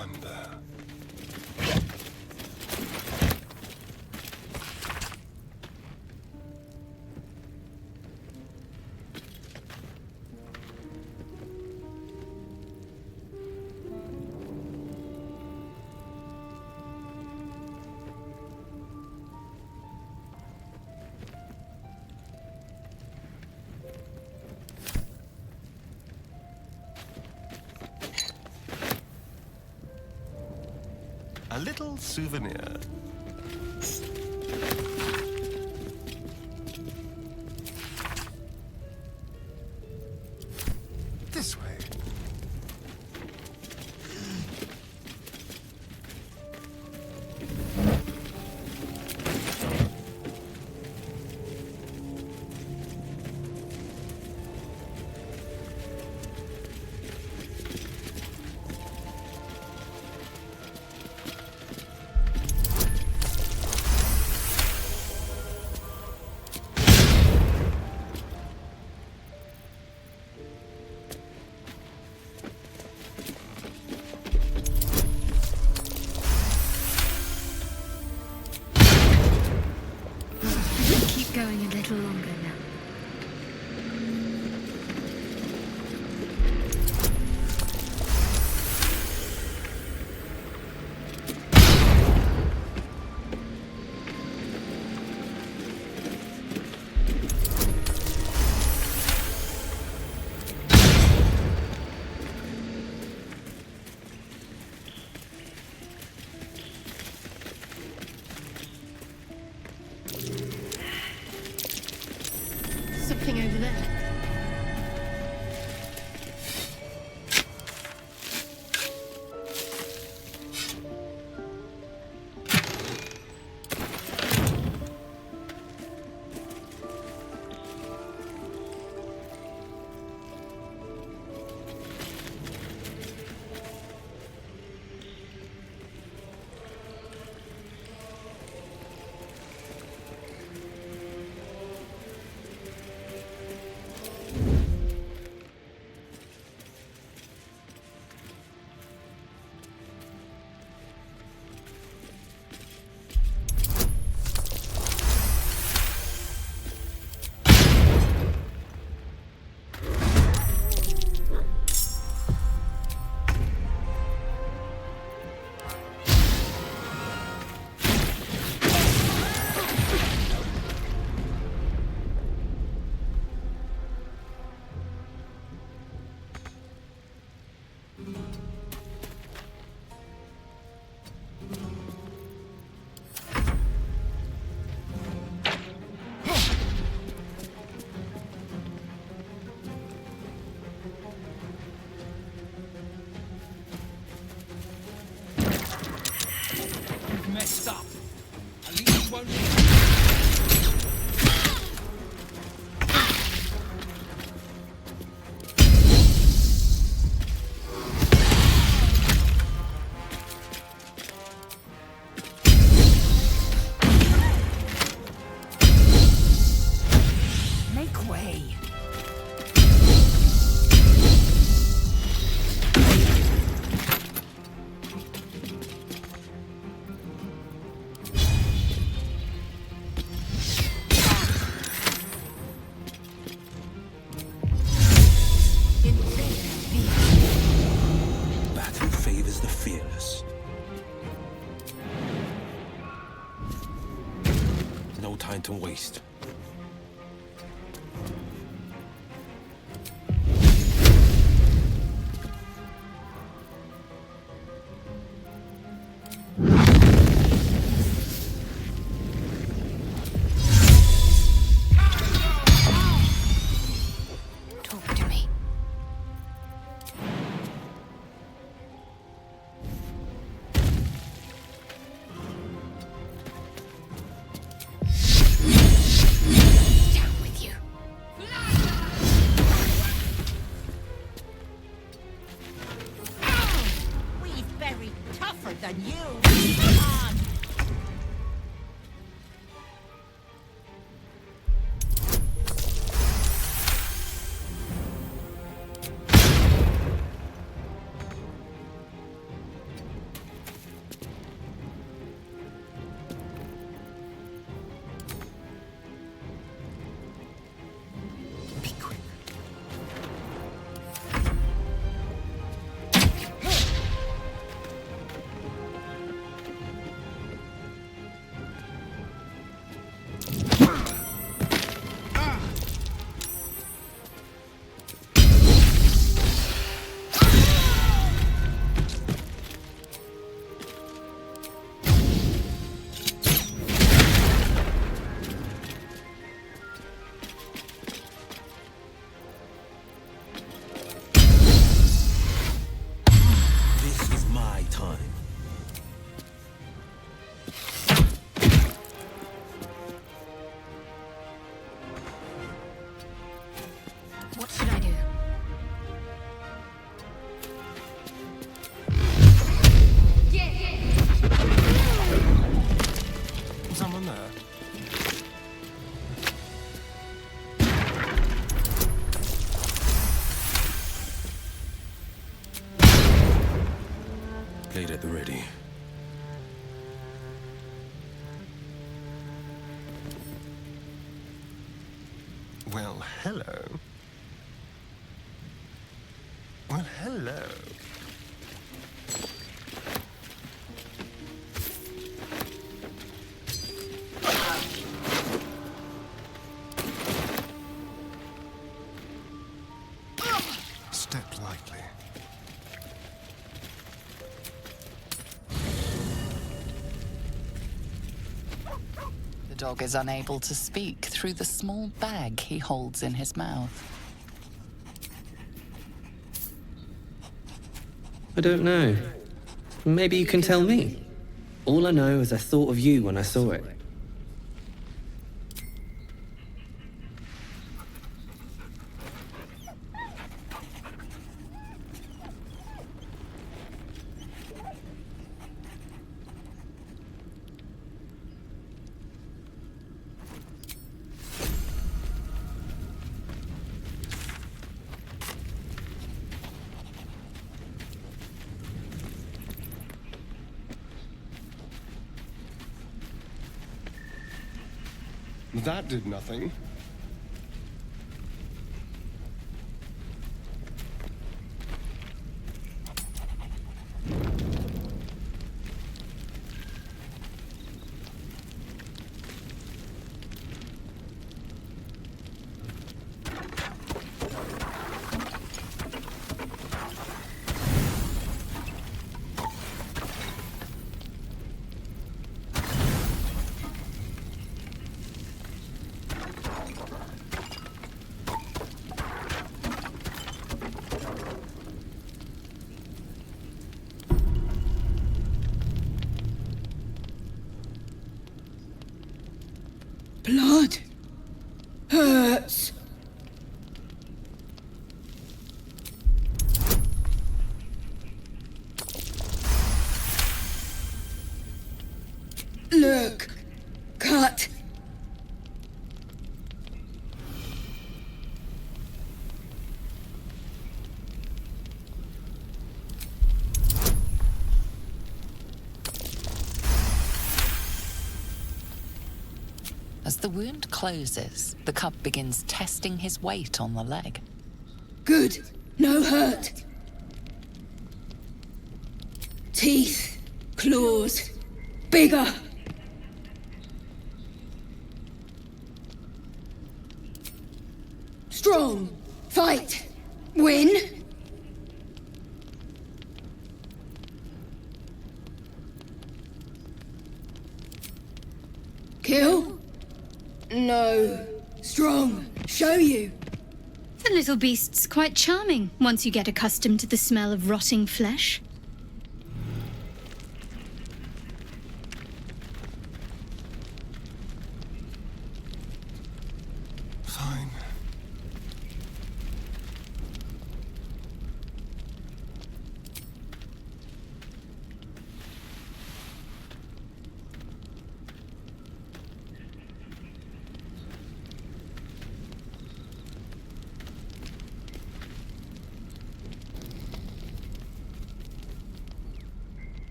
wonder. A little souvenir. This way. Going a little longer now. Something over there. Messed up. At least it won't. Make way. Battle favors the fearless. No time to waste. Talk to me. Well, hello. Well, hello. Step lightly. The dog is unable to speak through the small bag he holds in his mouth. I don't know. Maybe you can tell me. All I know is I thought of you when I saw it. That did nothing. Blood hurts. Look, cut. As the wound closes, the cub begins testing his weight on the leg. Good, no hurt. Teeth, claws, bigger. Strong, fight, win. Kill? No. Strong. Show you. The little beast's quite charming once you get accustomed to the smell of rotting flesh. Fine.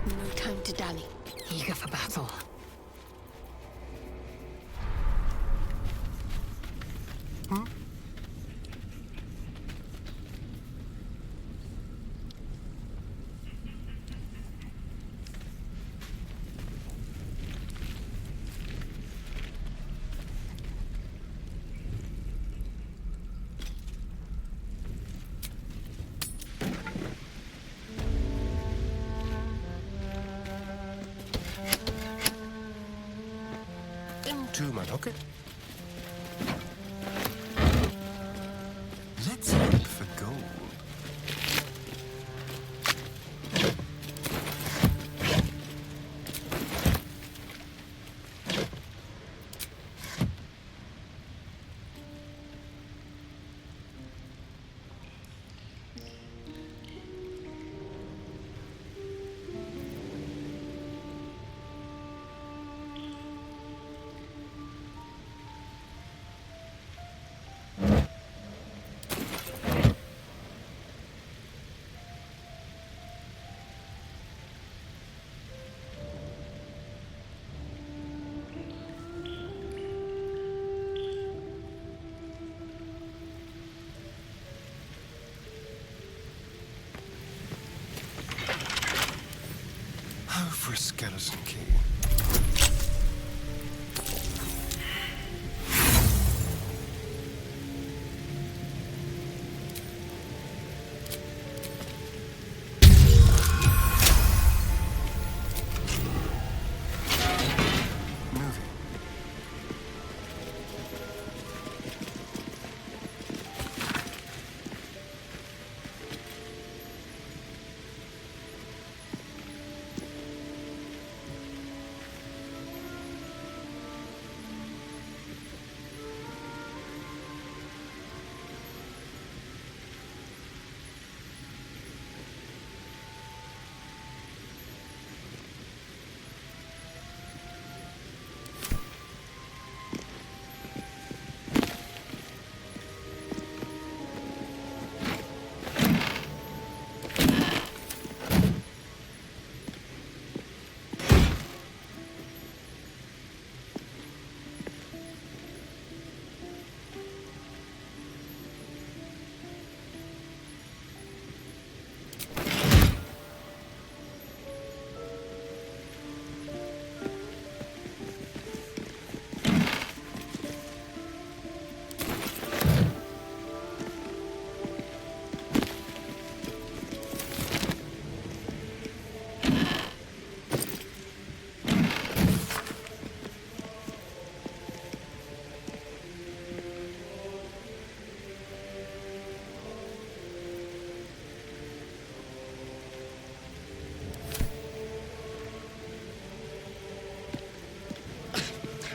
No time to dally. Eager for battle. Into my pocket. Let's look for gold. for a skeleton key. Moving.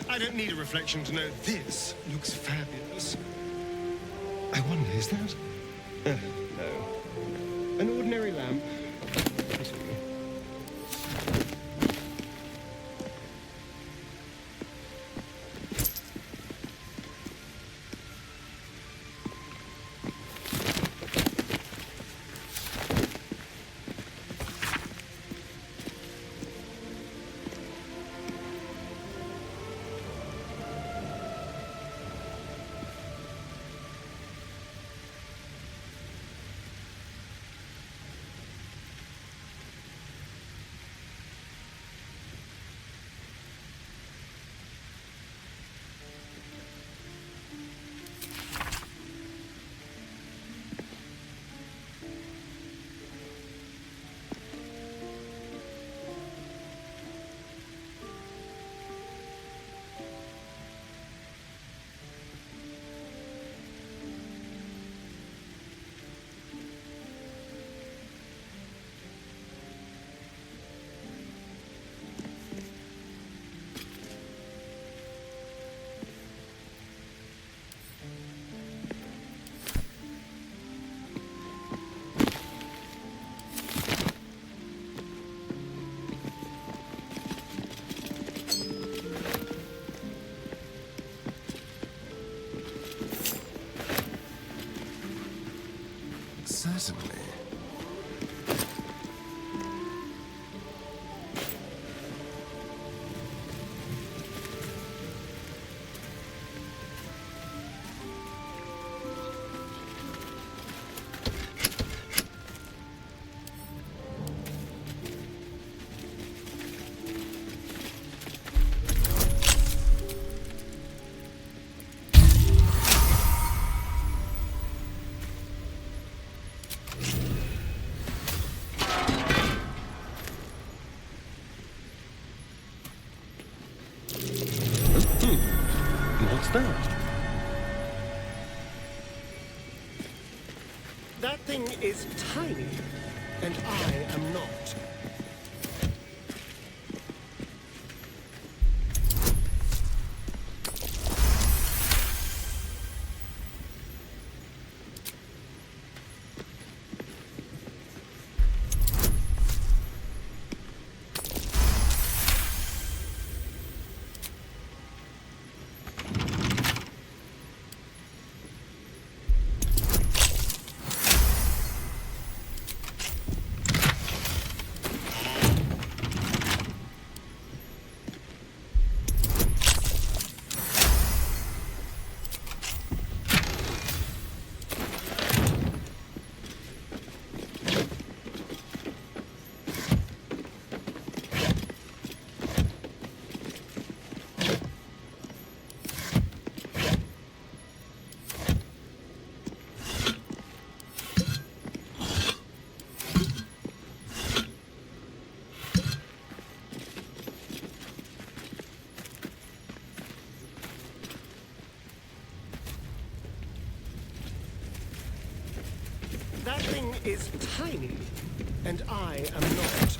I don't need a reflection to know this looks fabulous. I wonder, is that? No. An ordinary lamp. I see. Certainly. What's that? That thing is tiny, and I am not. That thing is tiny, and I am not.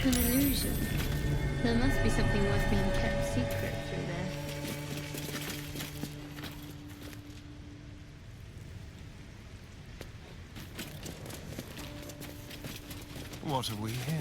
An illusion. There must be something worth being kept secret through there. What have we here?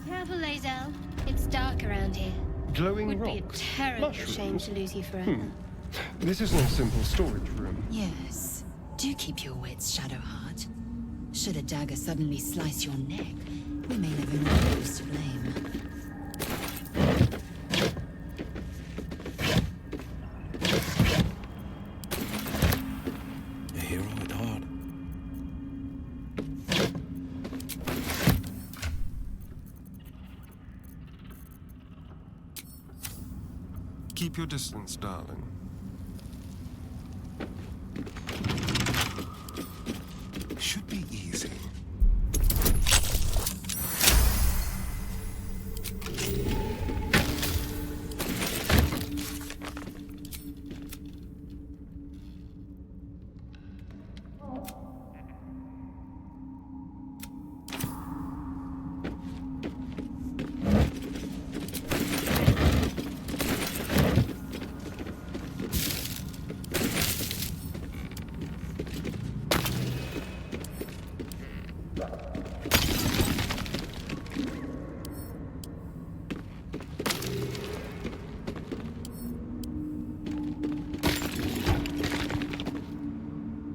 Careful, Lae'zel. It's dark around here. Glowing Would be a rocks. terrible shame Mushrooms. to lose you forever. This isn't a simple storage room. Yes. Do keep your wits, Shadowheart. Should a dagger suddenly slice your neck, we may never know who's to blame. A hero at heart. Keep your distance, darling. Should be easy.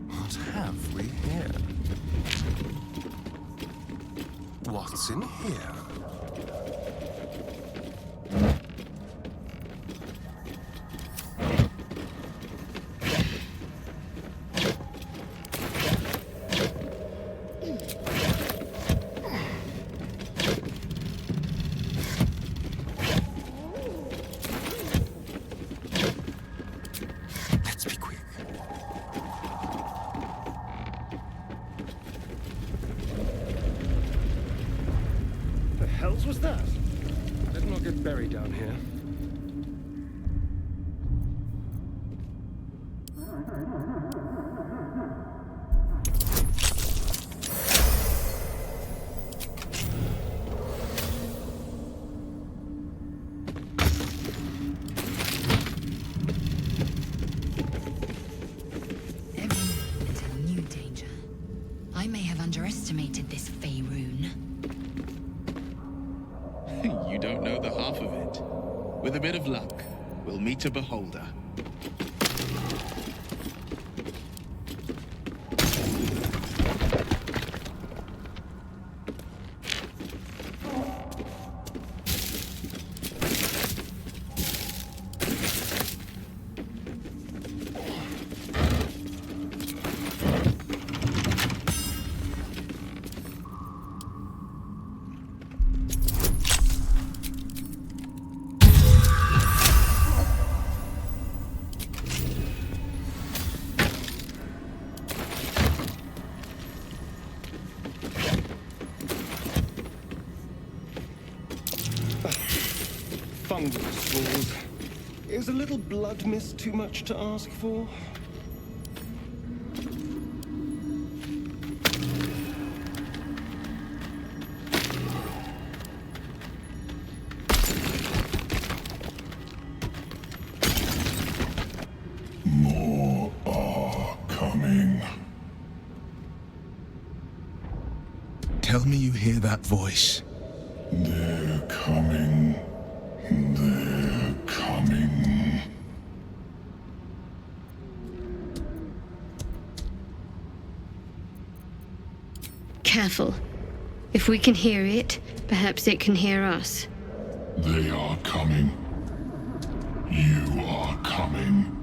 What have we here? What's in here? Let's be quick. The hells was that? Better not get buried down here. Every moment a new danger. I may have underestimated this Faerun. You don't know the half of it. With a bit of luck, we'll meet a beholder. thunderous falls. Is a little blood mist too much to ask for? More are coming. Tell me you hear that voice. They're coming. They're coming. Careful. If we can hear it, perhaps it can hear us. They are coming. You are coming.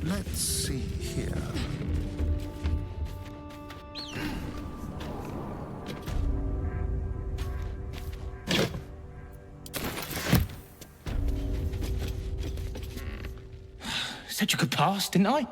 Let's see here. Said you could pass, didn't I?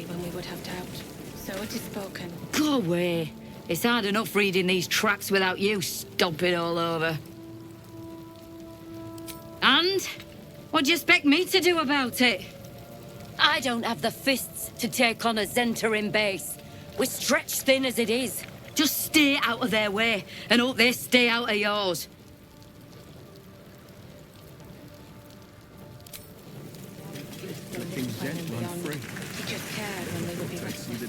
When we would have doubt. So it is spoken. Go away. It's hard enough reading these tracks without you stomping all over. And? What do you expect me to do about it? I don't have the fists to take on a Zentarim base. We're stretched thin as it is. Just stay out of their way, and hope they stay out of yours. Teach us care when we would be restless.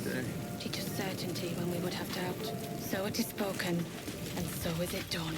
Teach us certainty when we would have doubt. So it is spoken, and so is it done.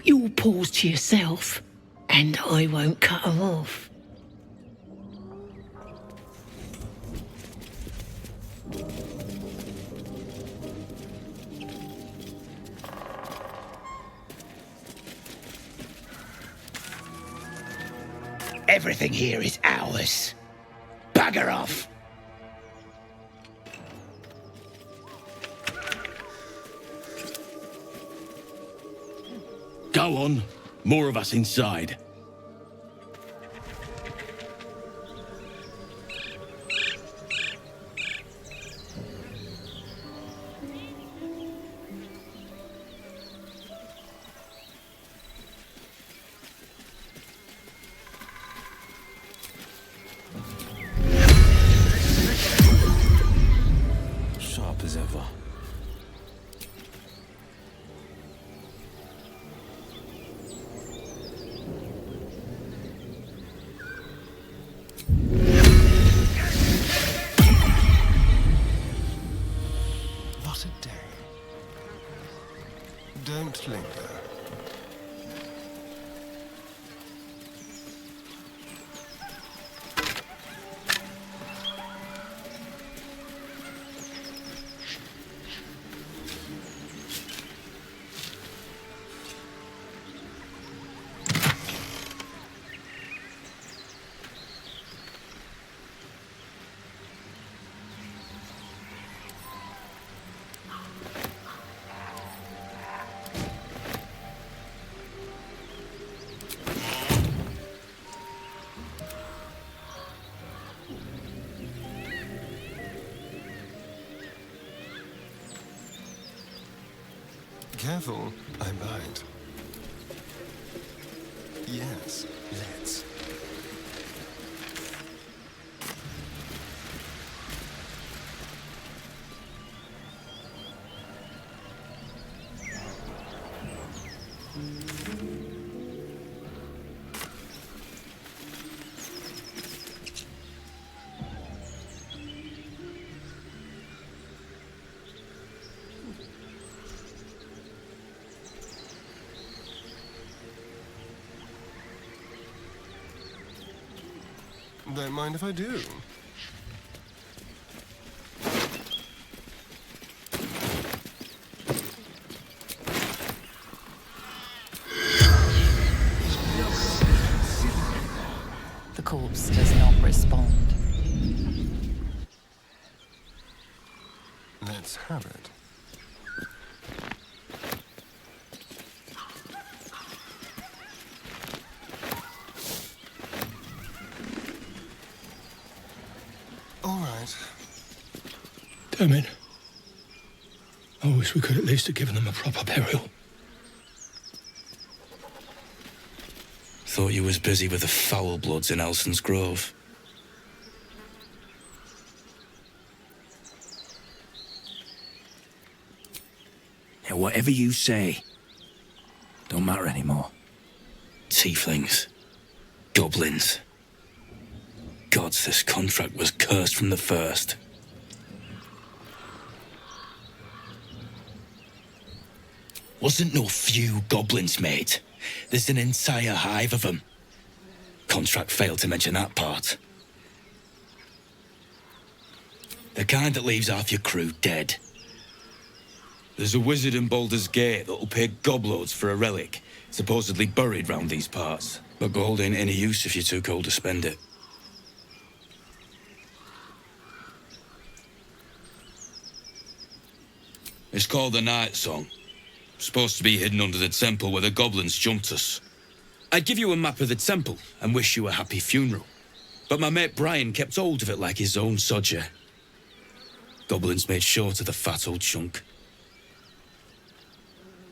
your paws to yourself, and I won't cut her off. Everything here is ours. Bugger off! Go on. More of us inside. Sharp as ever. What a day. Don't linger. Careful, I bite. Yes, let's. Don't mind if I do. The corpse does not respond. Let's have it. All right. Damn it. I wish we could at least have given them a proper burial. Thought you was busy with the foul bloods in Elson's Grove. Yeah, whatever you say. Don't matter anymore. Tieflings. Goblins. Gods, this contract was cursed from the first. Wasn't no few goblins, mate. There's an entire hive of them. Contract failed to mention that part. The kind that leaves half your crew dead. There's a wizard in Baldur's Gate that'll pay gobloads for a relic, supposedly buried round these parts. But gold ain't any use if you're too cold to spend it. It's called the Night Song. Supposed to be hidden under the temple where the goblins jumped us. I'd give you a map of the temple and wish you a happy funeral. But my mate Brian kept hold of it like his own sodger. Goblins made short of the fat old chunk.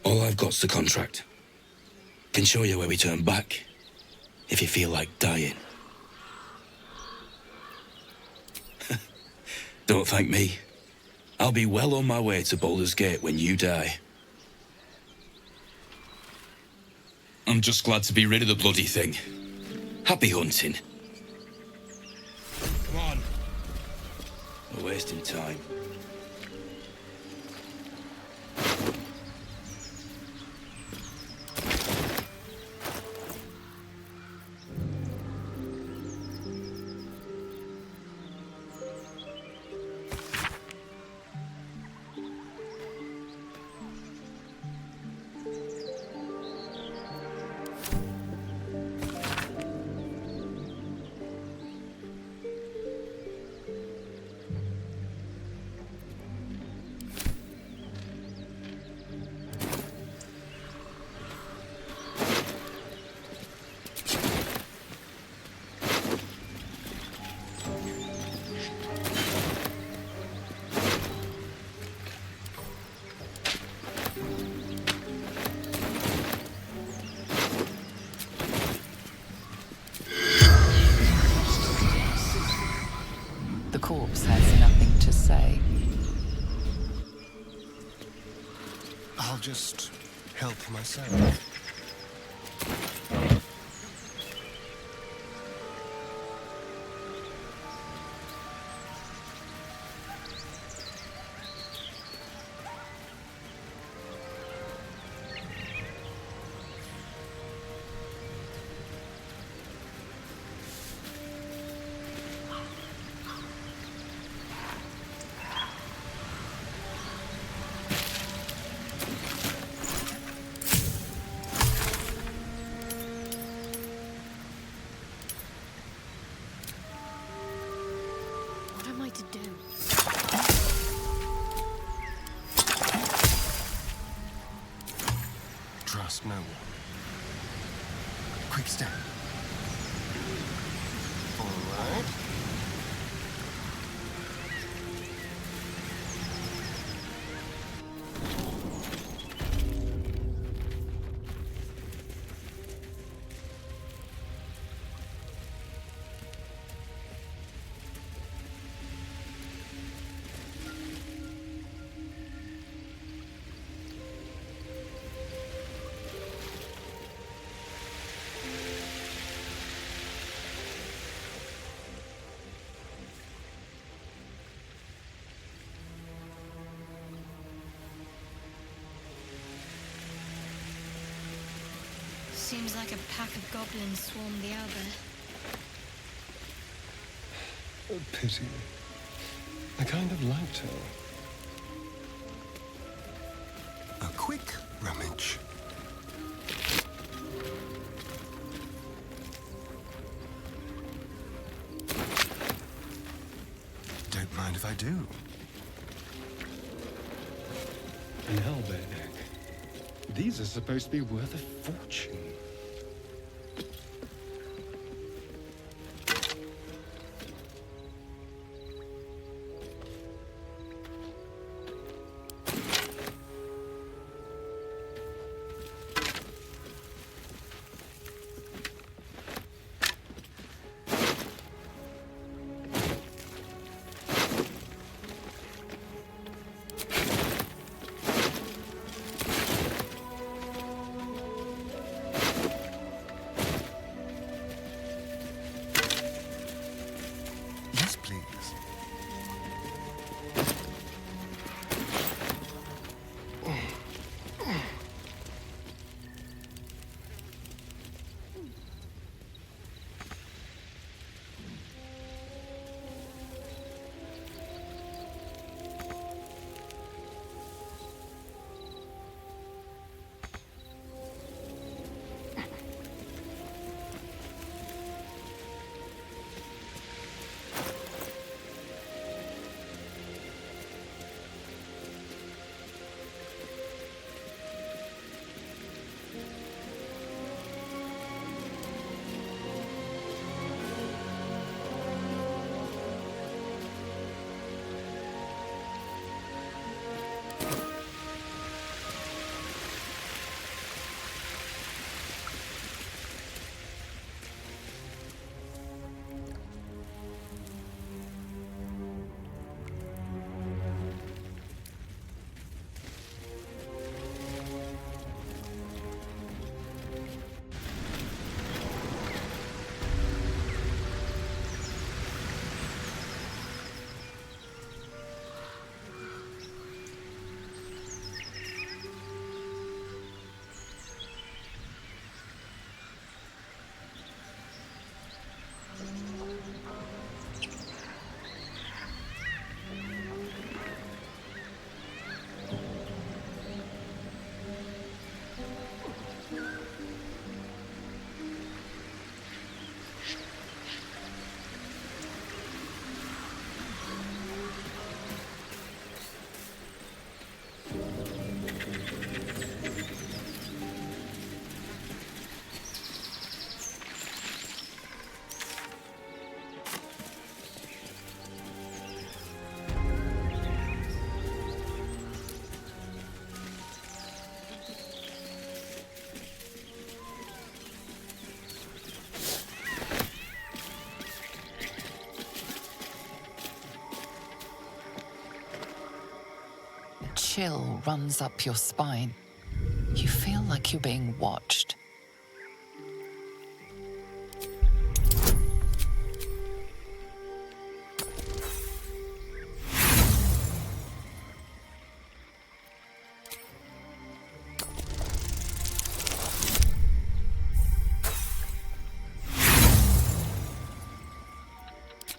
All I've got's the contract. Can show you where we turn back, if you feel like dying. Don't thank me. I'll be well on my way to Baldur's Gate when you die. I'm just glad to be rid of the bloody thing. Happy hunting. Come on. We're wasting time. say. I'll just help myself. What am I to do? Trust no one. Quick step. Forward. Seems like a pack of goblins swarmed the other. A pity. I kind of liked her. A quick rummage. Don't mind if I do. An owlbear egg. These are supposed to be worth a fortune. Yes, please. chill runs up your spine. You feel like you're being watched.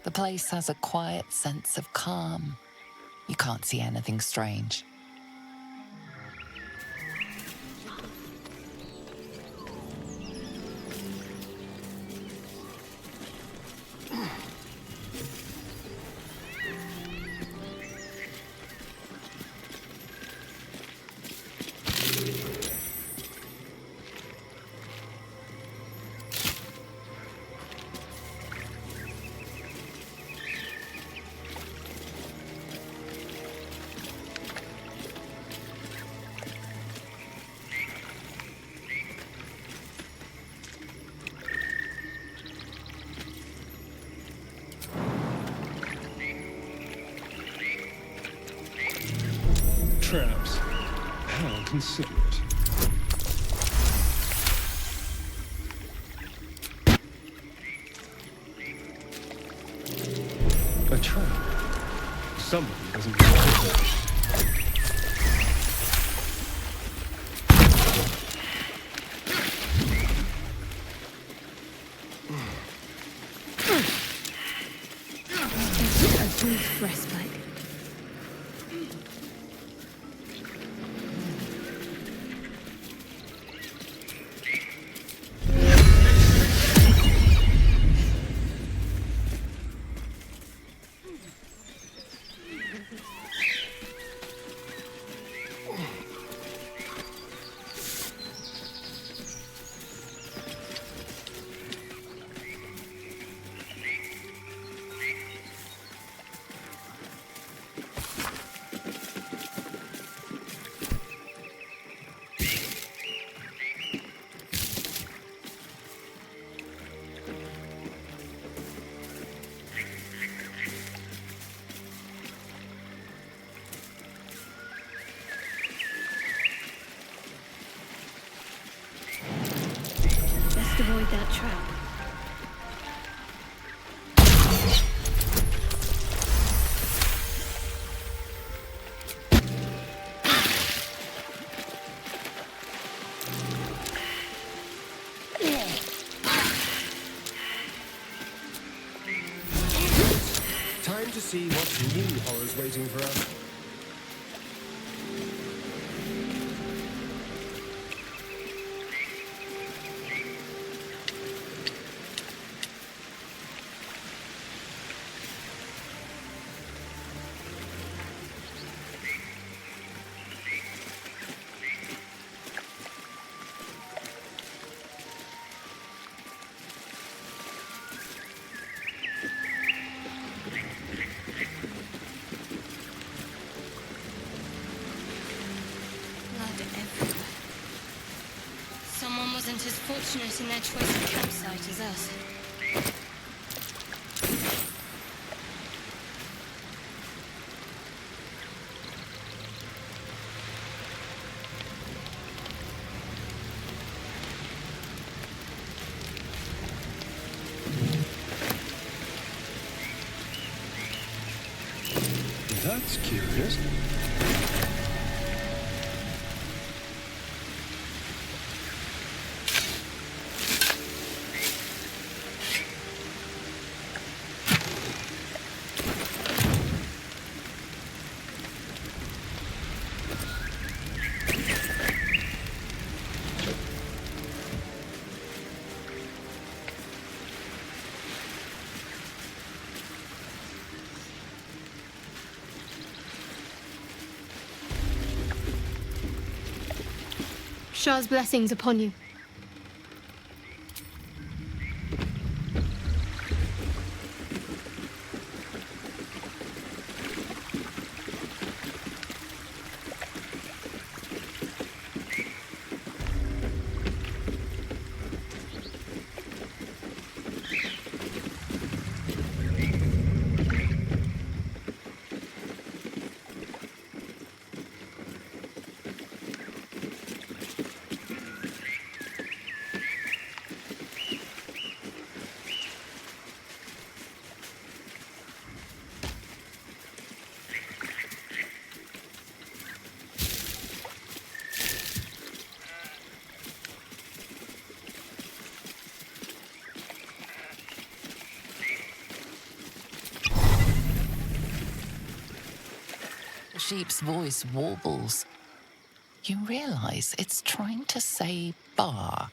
The place has a quiet sense of calm. You can't see anything strange. Traps. How considerate. A trap. Somebody doesn't get it. A brief respite. Avoid that trap. Time to see what new horror's waiting for us. Someone wasn't as fortunate in their choice of campsite as us. That's curious. Shah's blessings upon you. The sheep's voice warbles. You realize it's trying to say bar.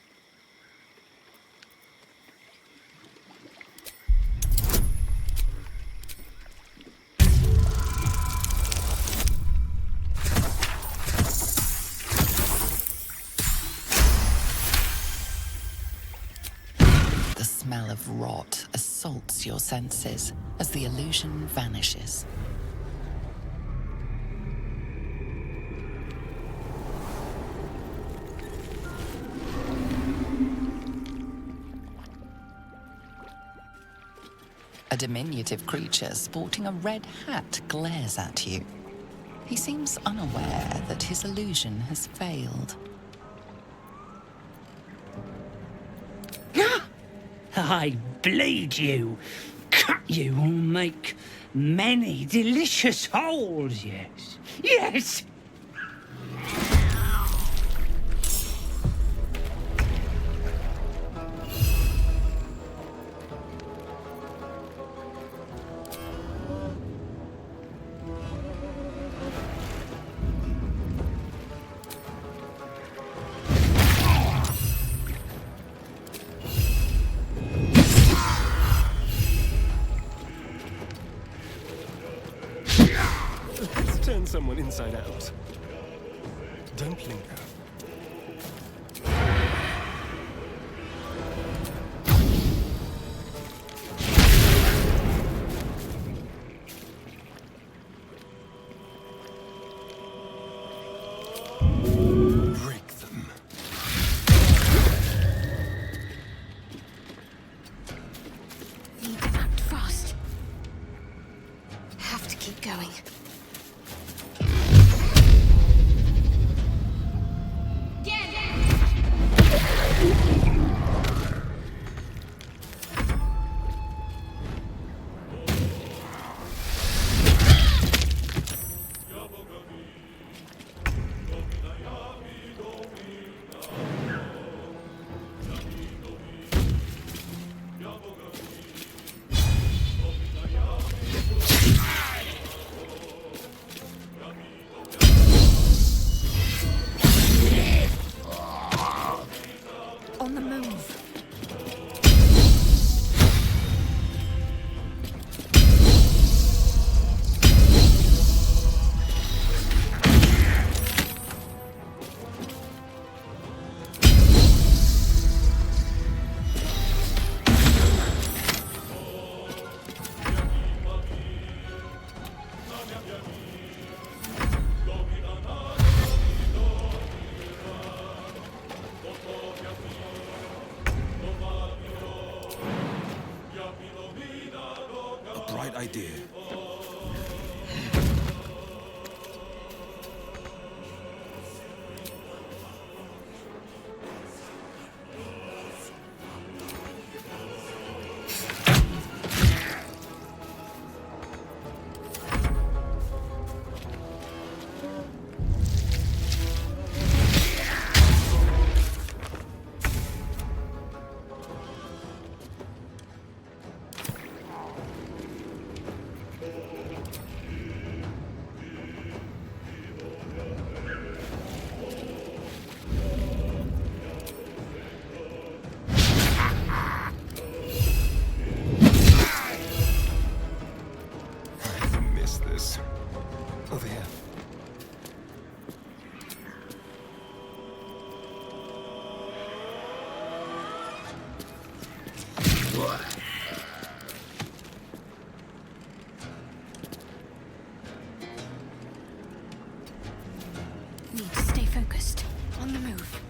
The smell of rot assaults your senses as the illusion vanishes. A diminutive creature sporting a red hat glares at you. He seems unaware that his illusion has failed. I bleed you, cut you, or make many delicious holes, yes. Yes! Let's turn someone inside out. Don't linger. Break them. Need to act fast. Have to keep going. On the move. A bright idea. Over here. Need to stay focused. On the move.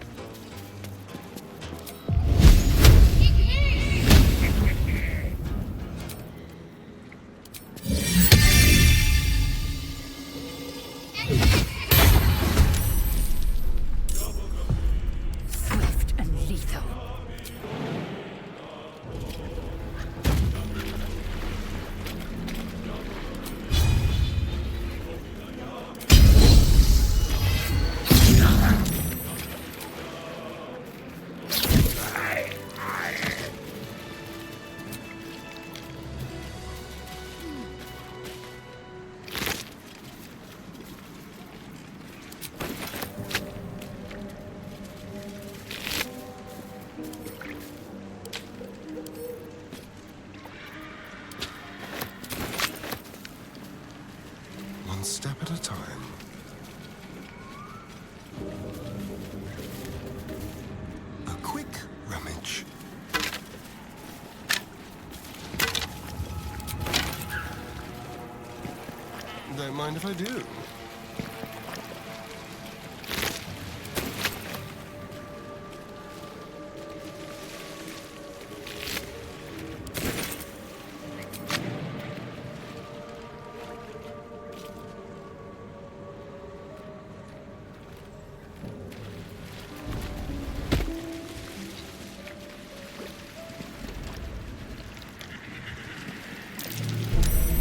Swift and lethal. time. A quick rummage. Don't mind if I do.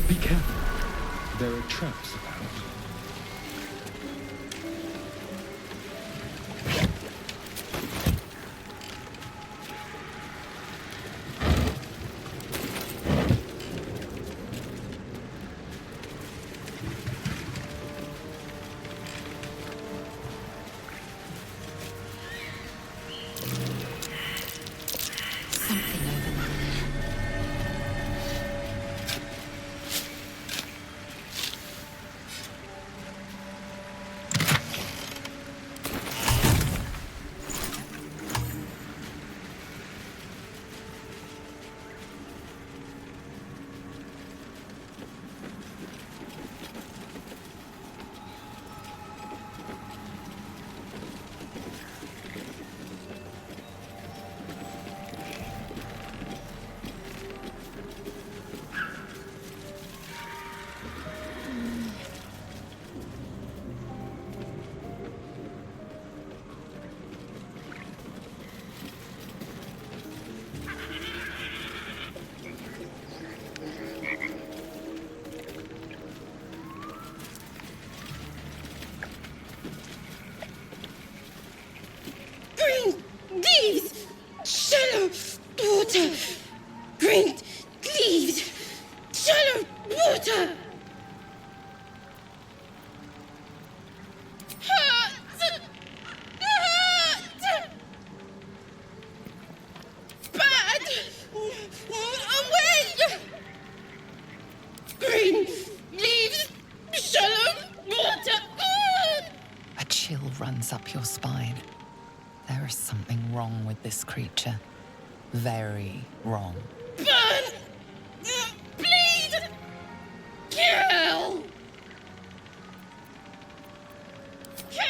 Be careful. There are traps about. Green leaves, shallow water. Green leaves, shallow water. Hurt, hurt. Bad. Away. Green leaves, shallow water. A chill runs up your spine. There is something wrong with this creature. Very wrong. Burn! Bleed! Kill! Kill!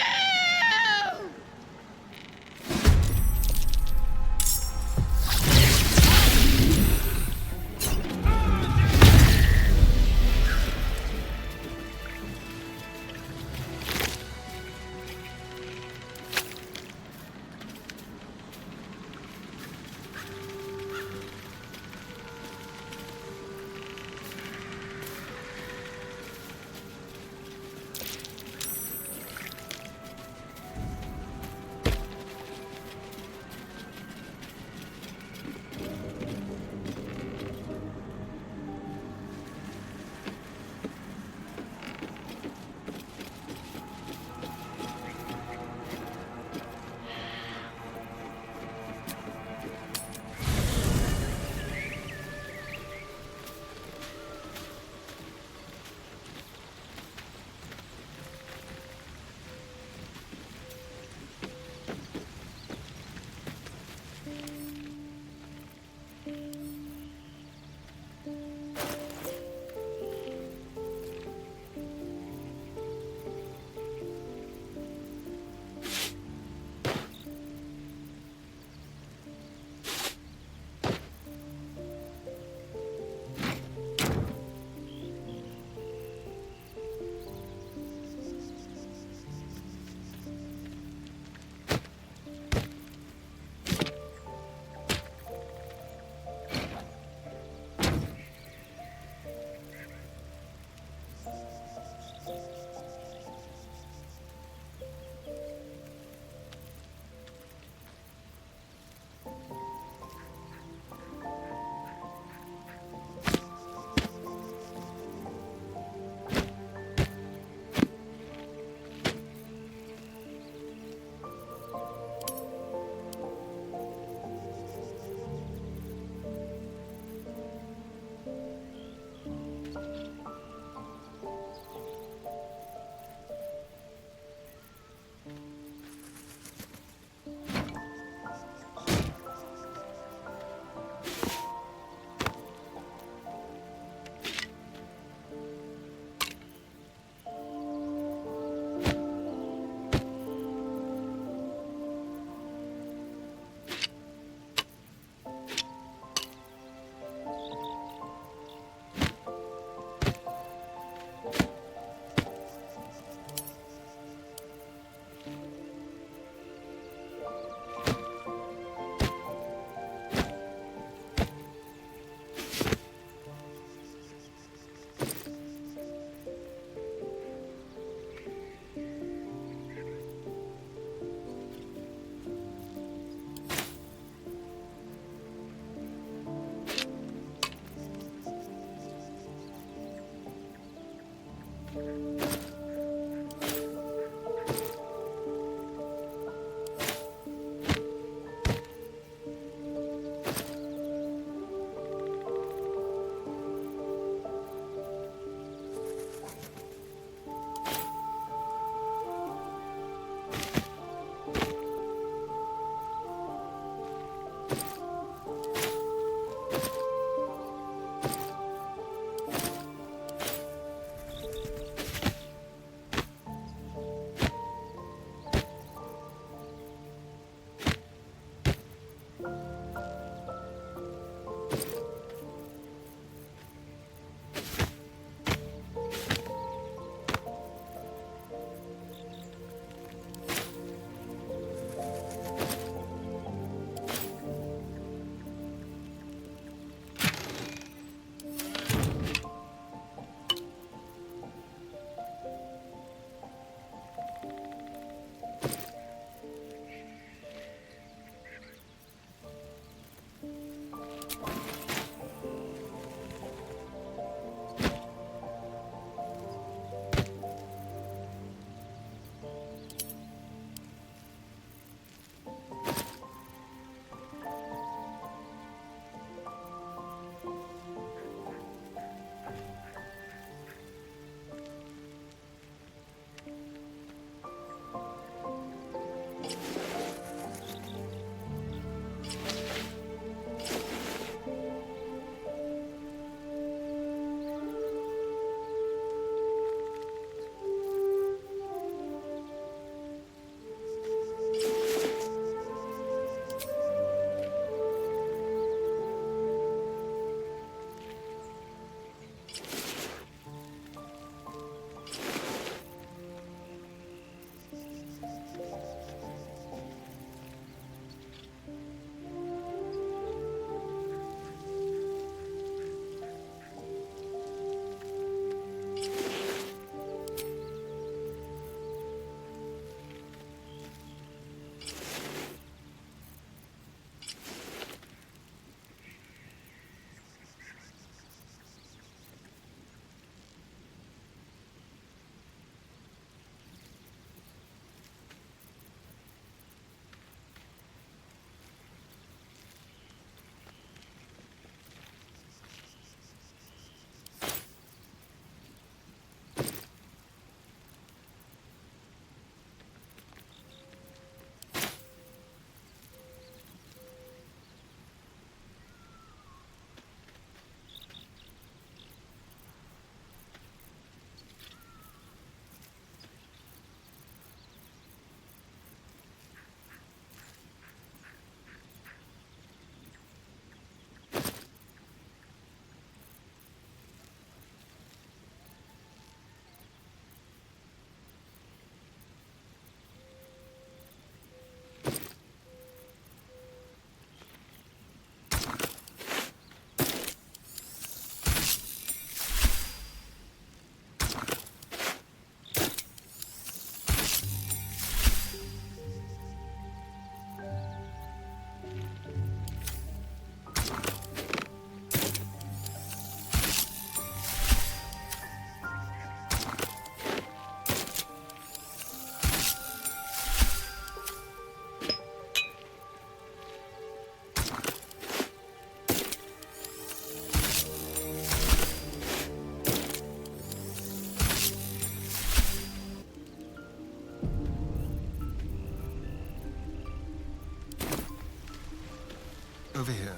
over here.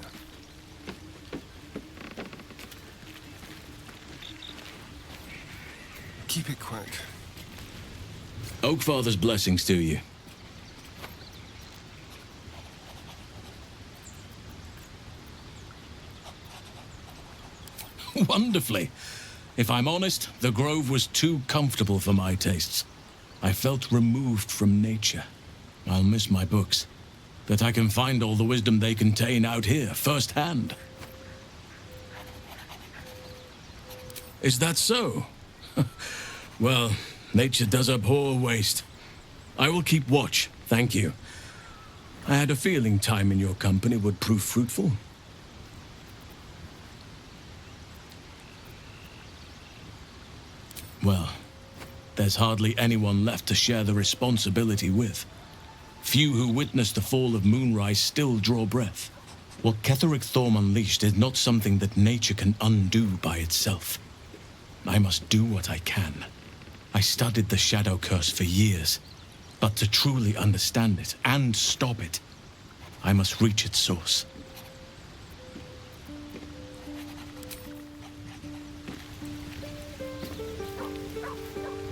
Keep it quick. Oakfather's blessings to you. Wonderfully. If I'm honest, the grove was too comfortable for my tastes. I felt removed from nature. I'll miss my books. That I can find all the wisdom they contain out here, firsthand. Is that so? Well, nature does abhor waste. I will keep watch, thank you. I had a feeling time in your company would prove fruitful. Well, there's hardly anyone left to share the responsibility with. Few who witnessed the fall of Moonrise still draw breath. What Ketheric Thorm unleashed is not something that nature can undo by itself. I must do what I can. I studied the Shadow Curse for years, but to truly understand it and stop it, I must reach its source.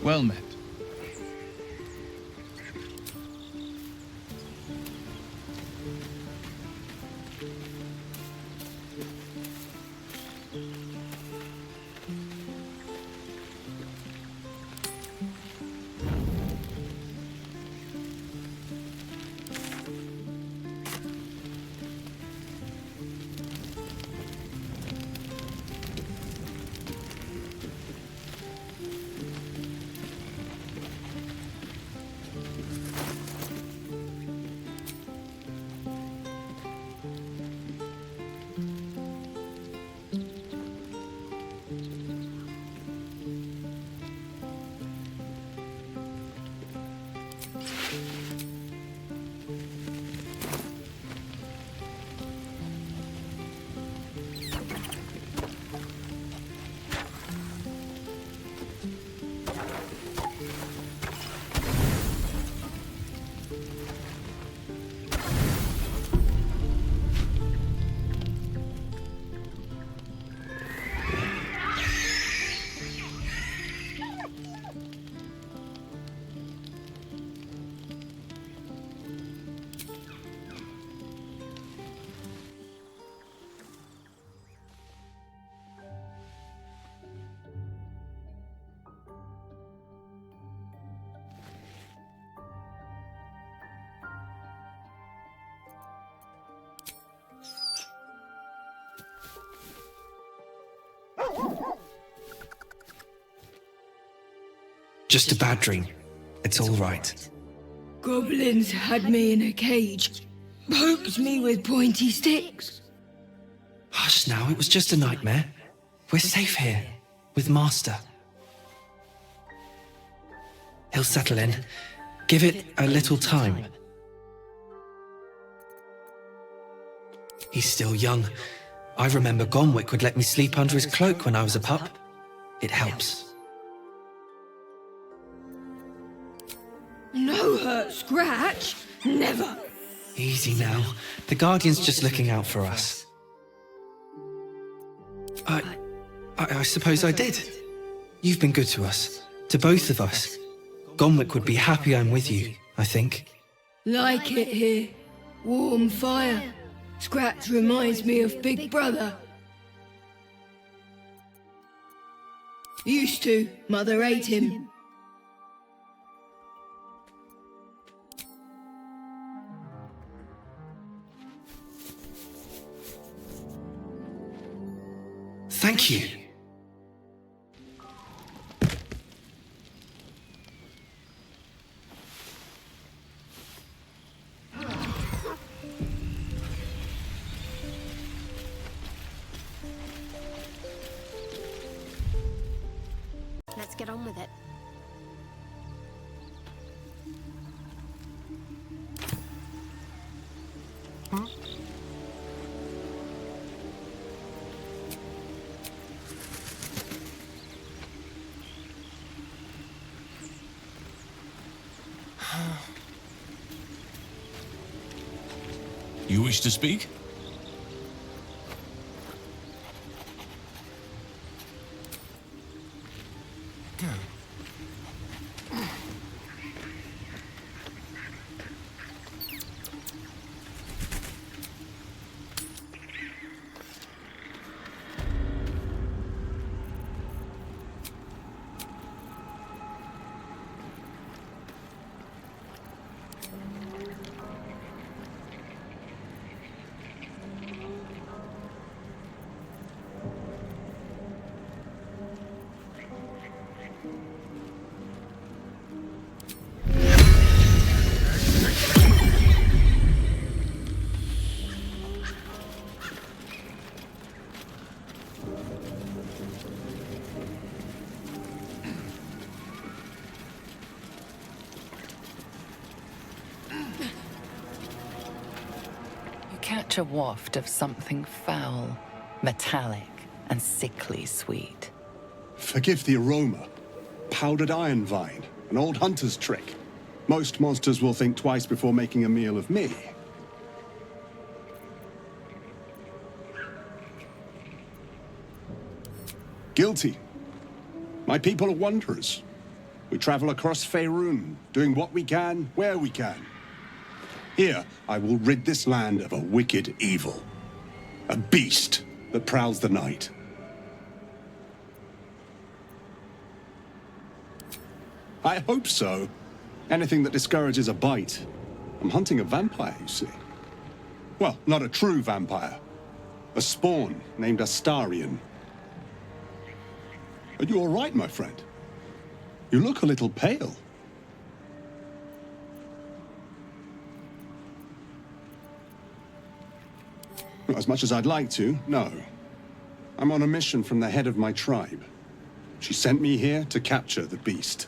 Well met. Just a bad dream. It's all right. Goblins had me in a cage, poked me with pointy sticks. Hush now, it was just a nightmare. We're safe here, with Master. He'll settle in. Give it a little time. He's still young. I remember Gonwick would let me sleep under his cloak when I was a pup. It helps. No hurt scratch, never. Easy now. The Guardian's just looking out for us. I suppose I did. You've been good to us. To both of us. Gonwick would be happy I'm with you, I think. Like it here. Warm fire. Scratch reminds me of Big Brother. Used to. Mother ate him. Thank you. Let's get on with it. You wish to speak? catch a waft of something foul, metallic, and sickly sweet. Forgive the aroma. Powdered iron vine, an old hunter's trick. Most monsters will think twice before making a meal of me. Guilty. My people are wanderers. We travel across Faerun, doing what we can, where we can. Here, I will rid this land of a wicked evil. A beast that prowls the night. I hope so. Anything that discourages a bite. I'm hunting a vampire, you see. Well, not a true vampire. A spawn named Astarion. Are you all right, my friend? You look a little pale. Not as much as I'd like to, no. I'm on a mission from the head of my tribe. She sent me here to capture the beast.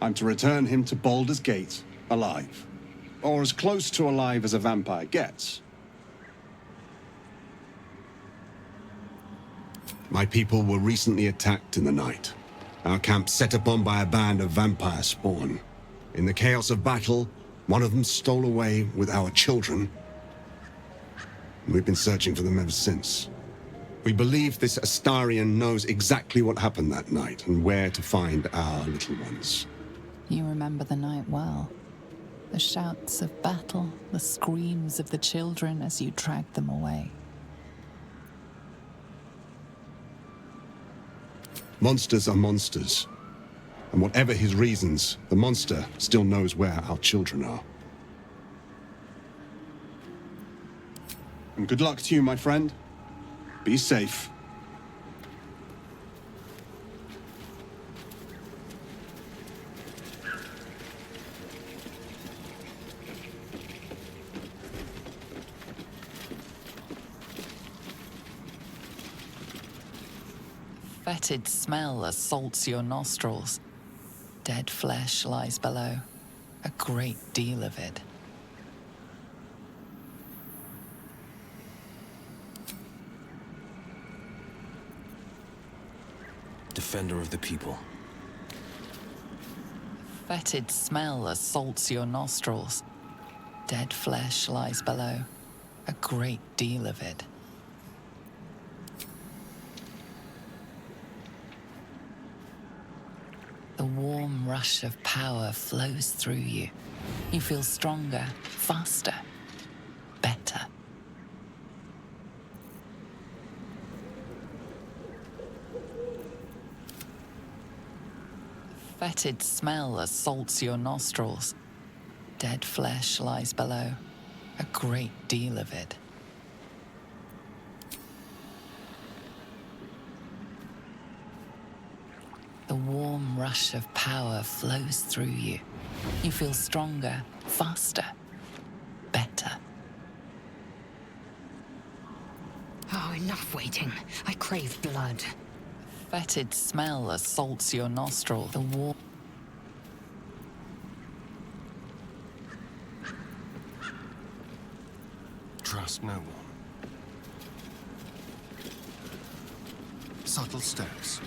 I'm to return him to Baldur's Gate, alive. Or as close to alive as a vampire gets. My people were recently attacked in the night. Our camp set upon by a band of vampire spawn. In the chaos of battle, one of them stole away with our children. We've been searching for them ever since. We believe this Astarion knows exactly what happened that night and where to find our little ones. You remember the night well. The shouts of battle, the screams of the children as you dragged them away. Monsters are monsters. And whatever his reasons, the monster still knows where our children are. And good luck to you, my friend. Be safe. Fetid smell assaults your nostrils. Dead flesh lies below. A great deal of it. Defender of the people. Fetid smell assaults your nostrils. Dead flesh lies below. A great deal of it. The warm rush of power flows through you. You feel stronger, faster, better. Fetid smell assaults your nostrils. Dead flesh lies below. A great deal of it. The warm rush of power flows through you. You feel stronger, faster, better. Oh, enough waiting. I crave blood. Fetid smell assaults your nostril. The warm... Trust no one. Subtle steps.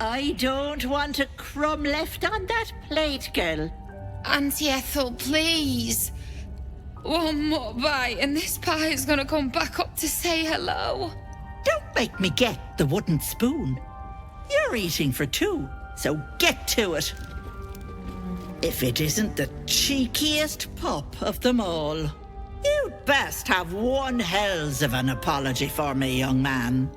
I don't want a crumb left on that plate, girl. Auntie Ethel, please. One more bite and this pie is gonna come back up to say hello. Don't make me get the wooden spoon. You're eating for two, so get to it. If it isn't the cheekiest pup of them all. You'd best have one hells of an apology for me, young man.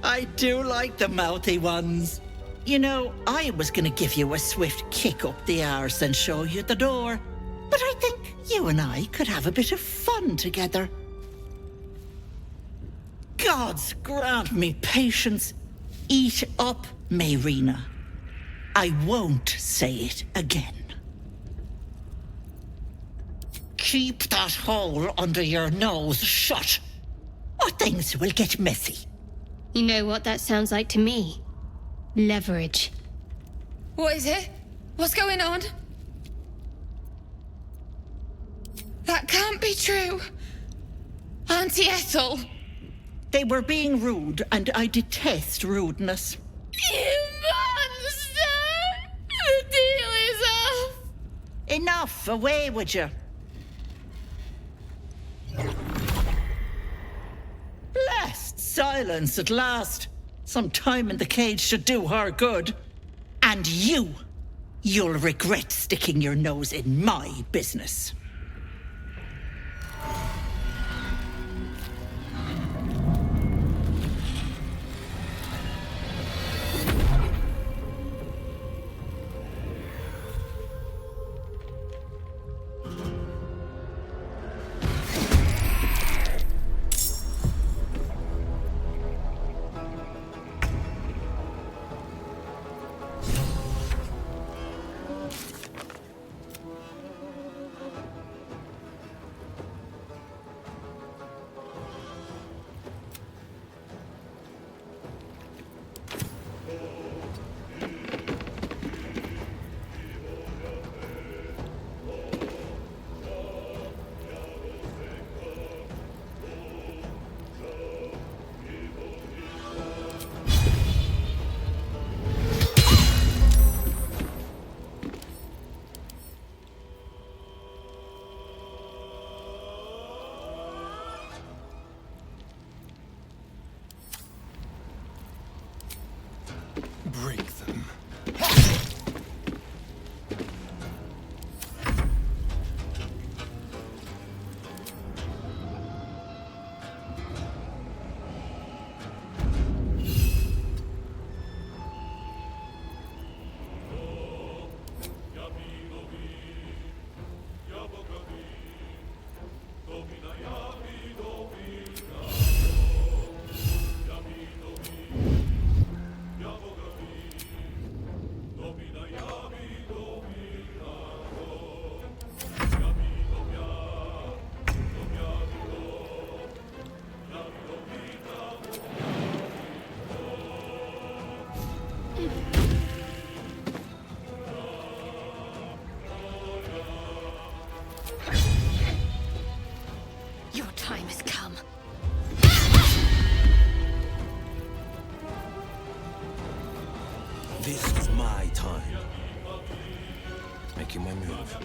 I do like the mouthy ones. You know, I was going to give you a swift kick up the arse and show you the door. But I think you and I could have a bit of fun together. Gods grant me patience. Eat up Mayrina. I won't say it again. Keep that hole under your nose shut, or things will get messy. You know what that sounds like to me? Leverage. What is it? What's going on? That can't be true. Auntie Ethel. They were being rude, and I detest rudeness. You monster! The deal is off! Enough, away with you. Blessed silence at last. Some time in the cage should do her good. And you'll regret sticking your nose in my business. Break them. Your time has come. This is my time. Making my move.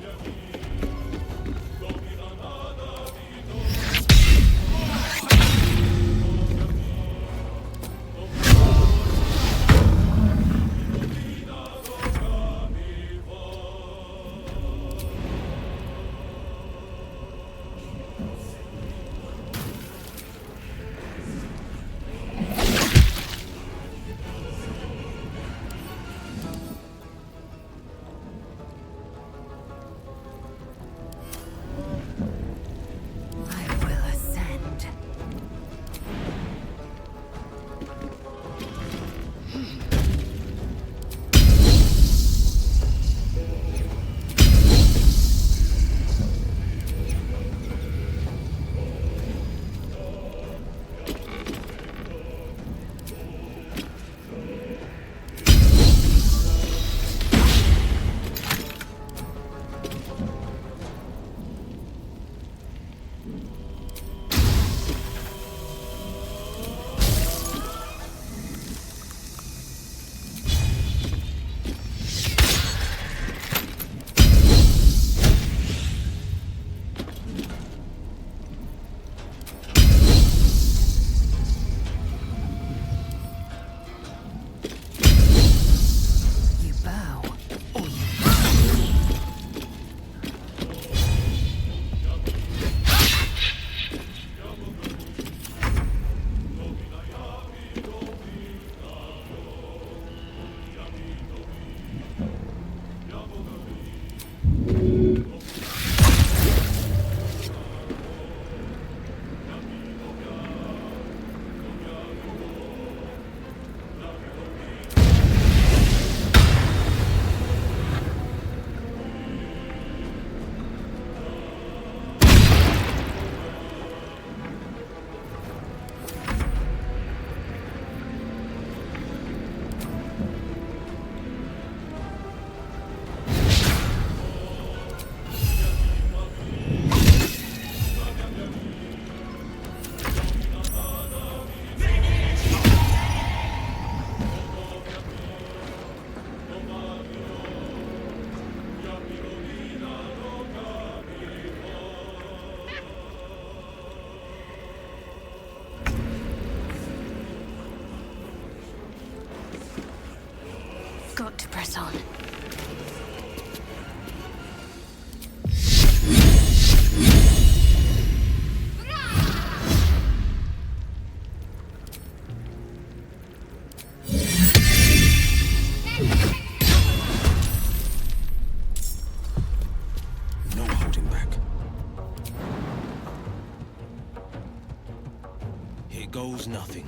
Here goes nothing.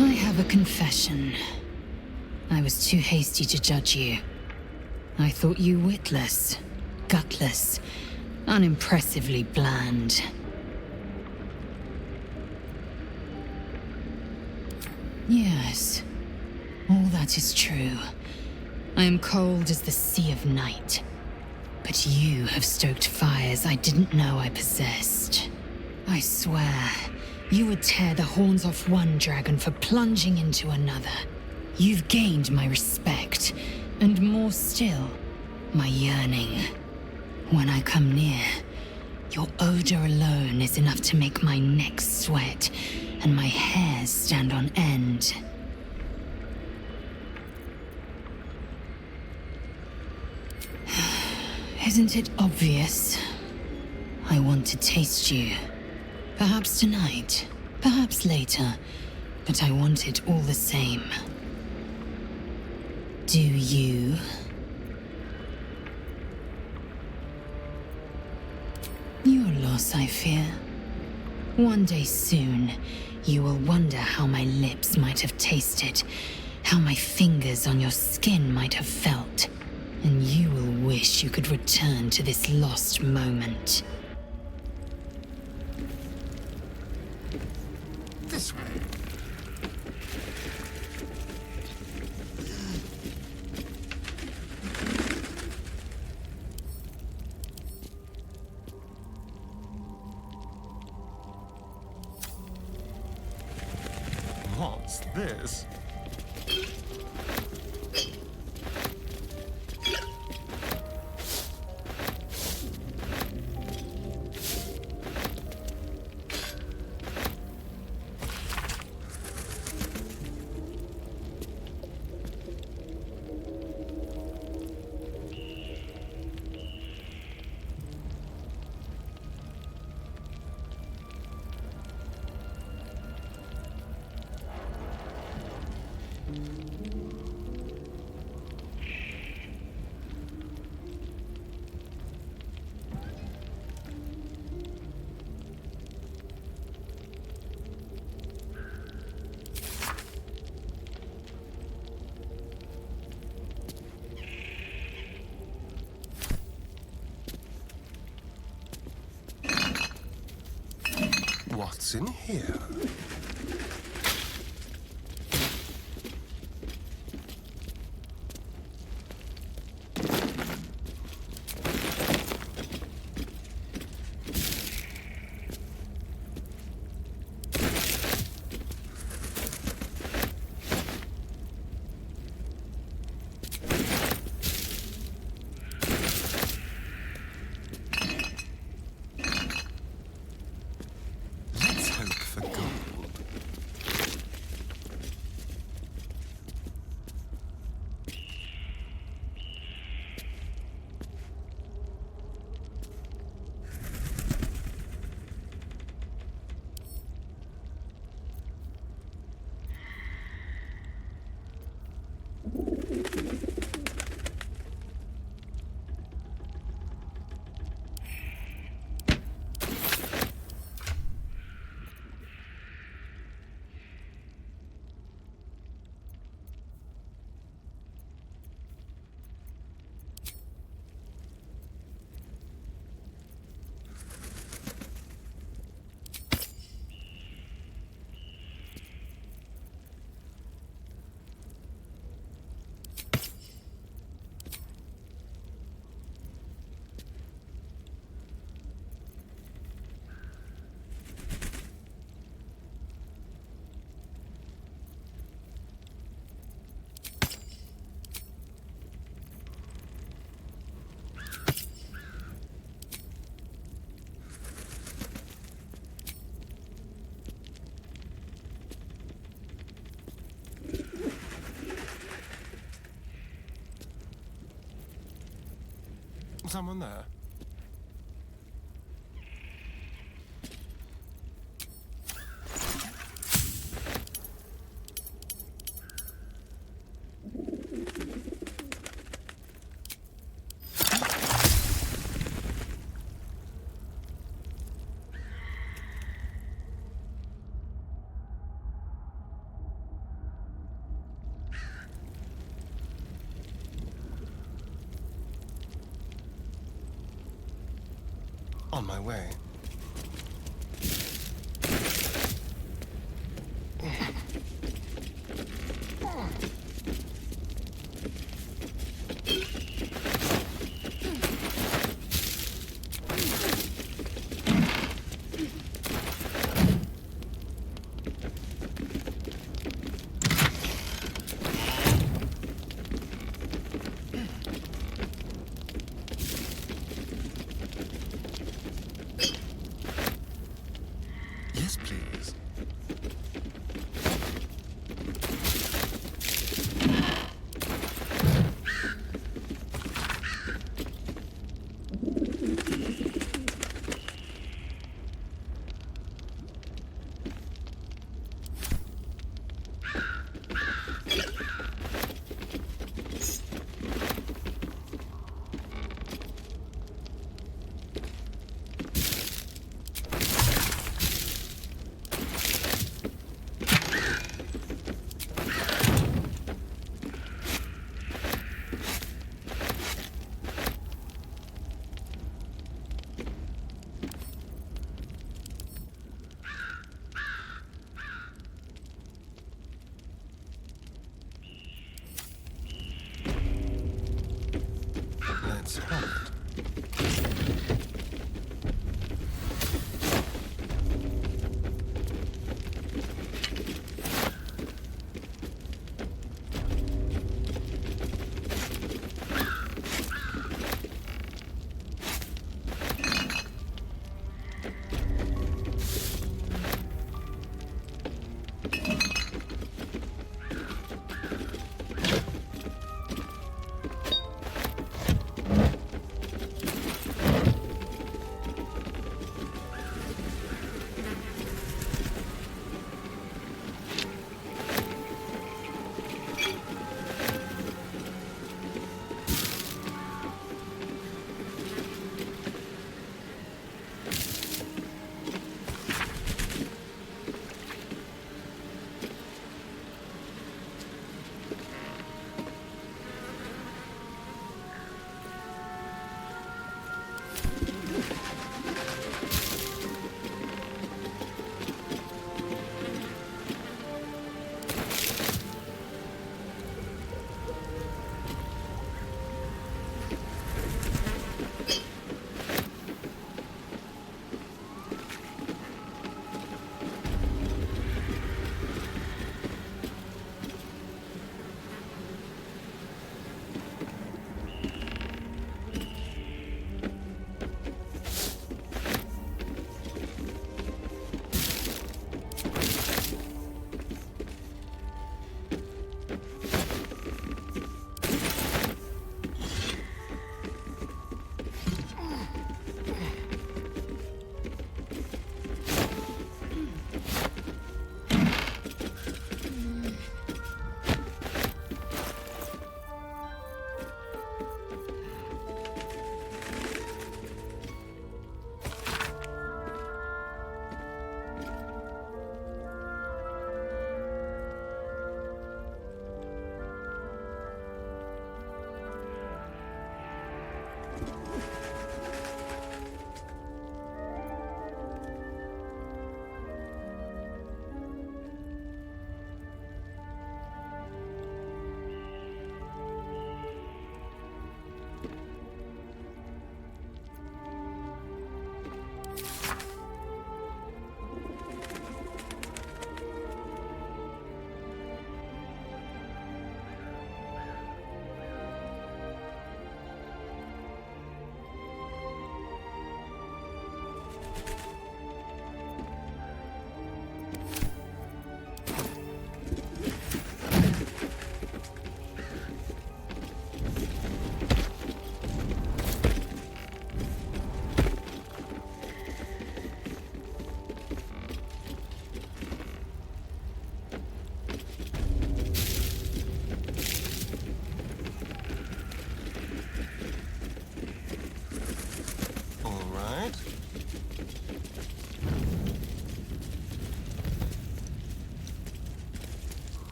I have a confession. I was too hasty to judge you. I thought you witless, gutless, unimpressively bland. Yes, all that is true. I am cold as the sea of night. But you have stoked fires I didn't know I possessed. I swear, you would tear the horns off one dragon for plunging into another. You've gained my respect, and more still, my yearning. When I come near, your odor alone is enough to make my neck sweat and my hairs stand on end. Isn't it obvious? I want to taste you. Perhaps tonight, perhaps later, but I want it all the same. Do you? Your loss, I fear. One day soon, you will wonder how my lips might have tasted, how my fingers on your skin might have felt, and you will wish you could return to this lost moment. This way. What's this? What's in here? someone there? On my way. Yes, please. Let's hope.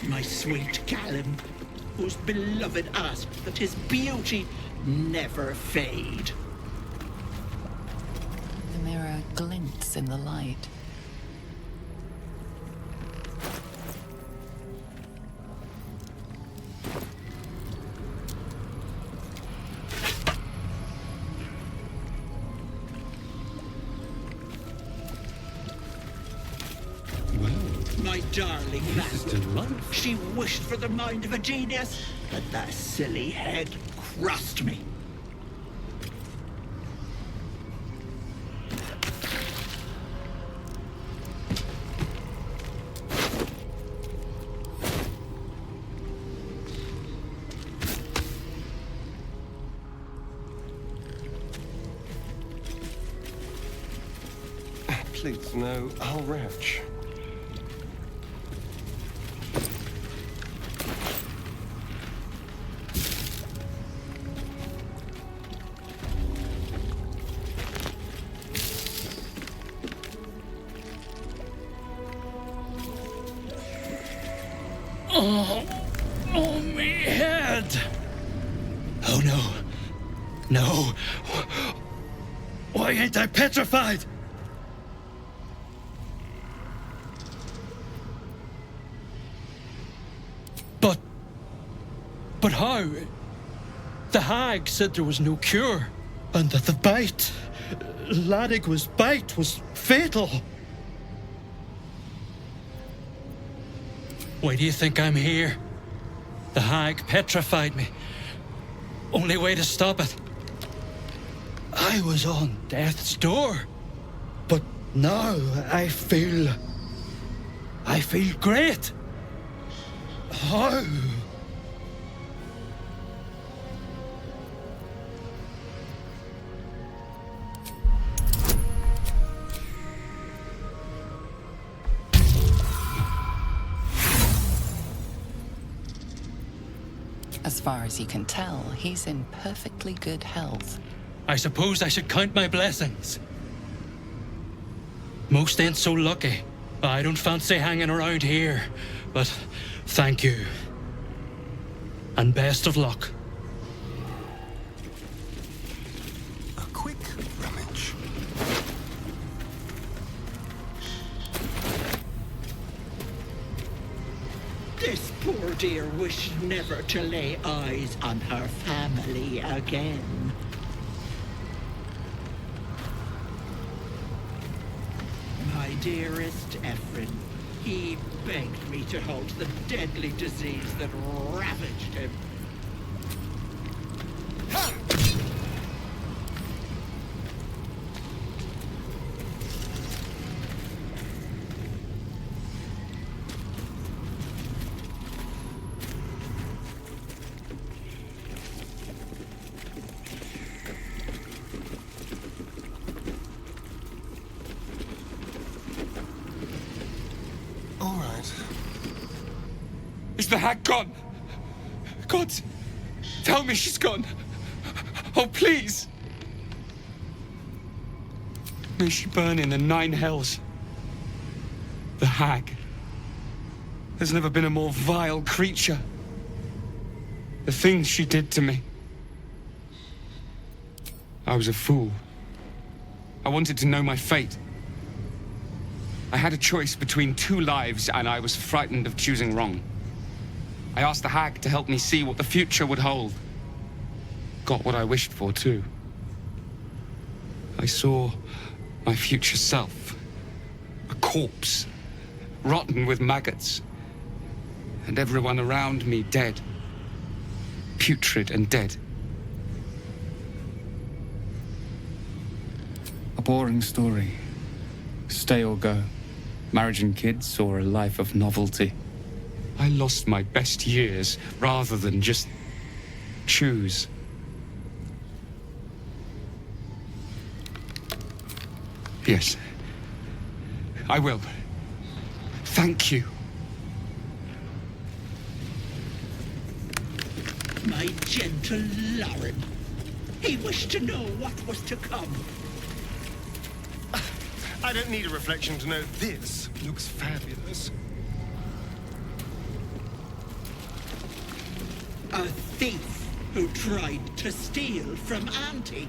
my sweet Callum, whose beloved asked that his beauty never fade. The mirror glints in the light. My darling man. She wished for the mind of a genius, but that silly head crossed me. Please, no, I'll retch. Oh, me head! Oh, no. No. Why ain't I petrified? But how? The hag said there was no cure, and that the bite, Lae'zel's bite, was fatal. Why do you think I'm here? The hag petrified me. Only way to stop it. I was on death's door. But now I feel great. How? As far as you can tell, he's in perfectly good health. I suppose I should count my blessings. Most ain't so lucky. I don't fancy hanging around here, but thank you. And best of luck. A quick rummage. This poor dear wished never to lay eyes on her family again. My dearest Ephraim, he begged me to halt the deadly disease that ravaged him. Is the hag gone? God, tell me she's gone. Oh, please. May she burn in the 9 hells. The hag. There's never been a more vile creature. The things she did to me. I was a fool. I wanted to know my fate. I had a choice between 2 lives, and I was frightened of choosing wrong. I asked the hag to help me see what the future would hold. Got what I wished for, too. I saw my future self. A corpse, rotten with maggots. And everyone around me dead. Putrid and dead. A boring story. Stay or go. Marriage and kids, or a life of novelty. I lost my best years rather than just choose. Yes, I will. Thank you. My gentle Lauren. He wished to know what was to come. I don't need a reflection to know this looks fabulous. A thief who tried to steal from Auntie.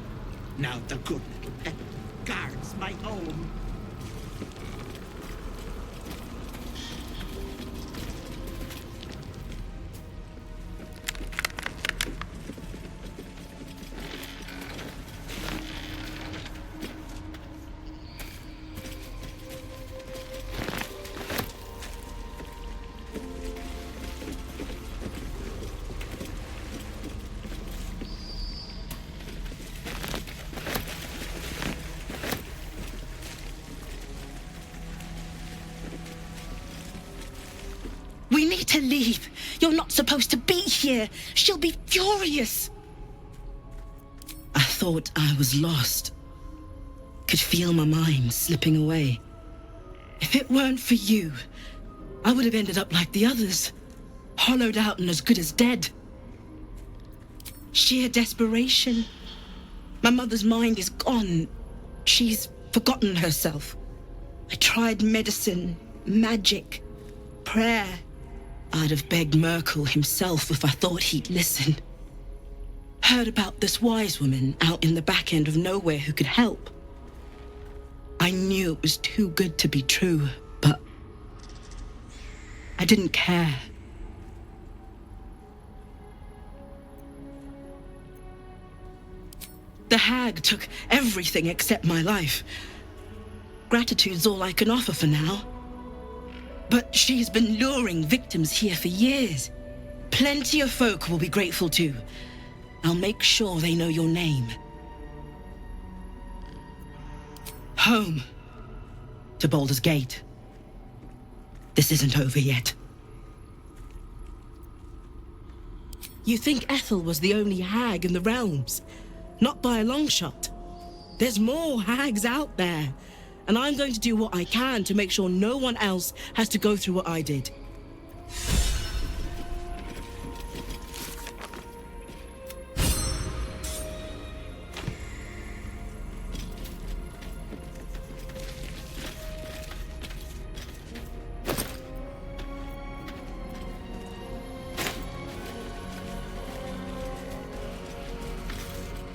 Now the good little pet guards my home. We need to leave. You're not supposed to be here. She'll be furious. I thought I was lost. Could feel my mind slipping away. If it weren't for you, I would have ended up like the others. Hollowed out and as good as dead. Sheer desperation. My mother's mind is gone. She's forgotten herself. I tried medicine, magic, prayer. I'd have begged Merkel himself if I thought he'd listen. Heard about this wise woman out in the back end of nowhere who could help. I knew it was too good to be true, but I didn't care. The hag took everything except my life. Gratitude's all I can offer for now. But she's been luring victims here for years. Plenty of folk will be grateful too. I'll make sure they know your name. Home. To Baldur's Gate. This isn't over yet. You think Ethel was the only hag in the realms? Not by a long shot. There's more hags out there. And I'm going to do what I can to make sure no one else has to go through what I did.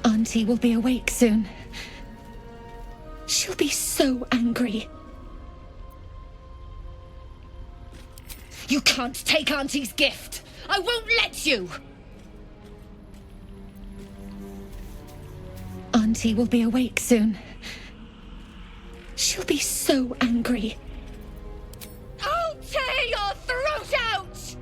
Auntie will be awake soon. She'll be so angry. You can't take Auntie's gift! I won't let you! Auntie will be awake soon. She'll be so angry. I'll tear your throat out!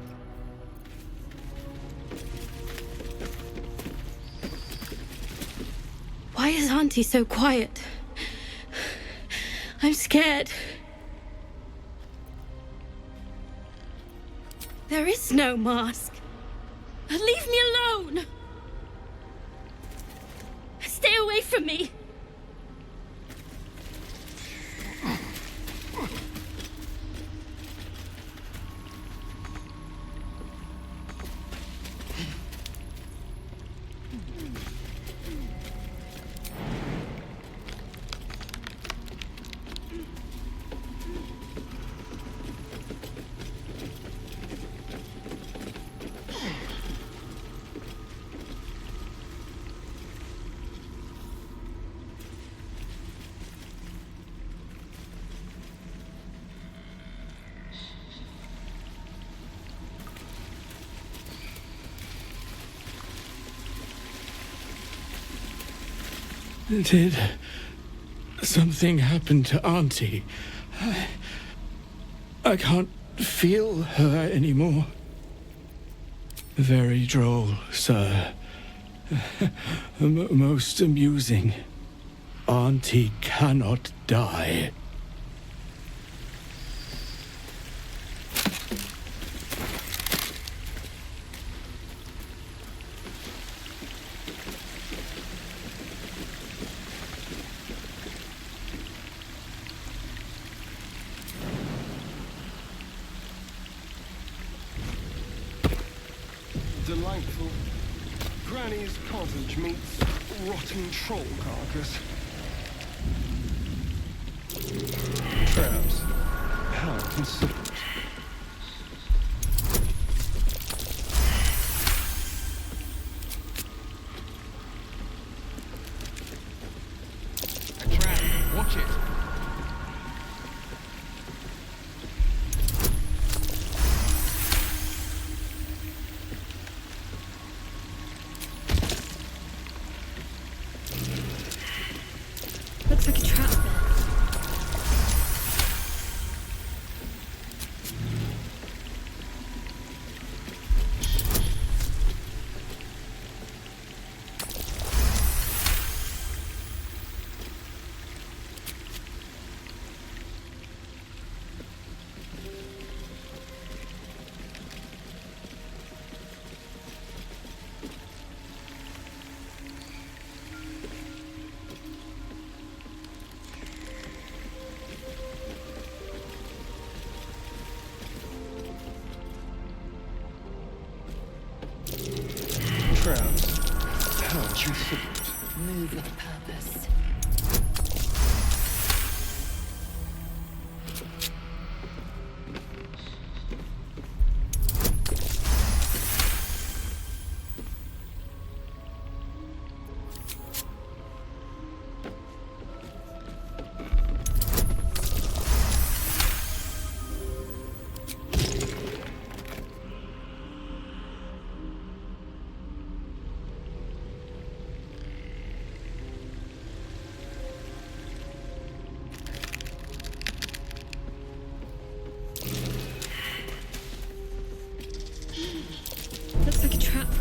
Why is Auntie so quiet? I'm scared. There is no mask. Leave me alone. Stay away from me. Did something happen to Auntie? I can't feel her anymore. Very droll, sir. Most amusing. Auntie cannot die. Delightful. Granny's cottage meets rotten troll carcass. Traps. How considerate. traps. How considerate. Move with purpose. Looks like a trap there.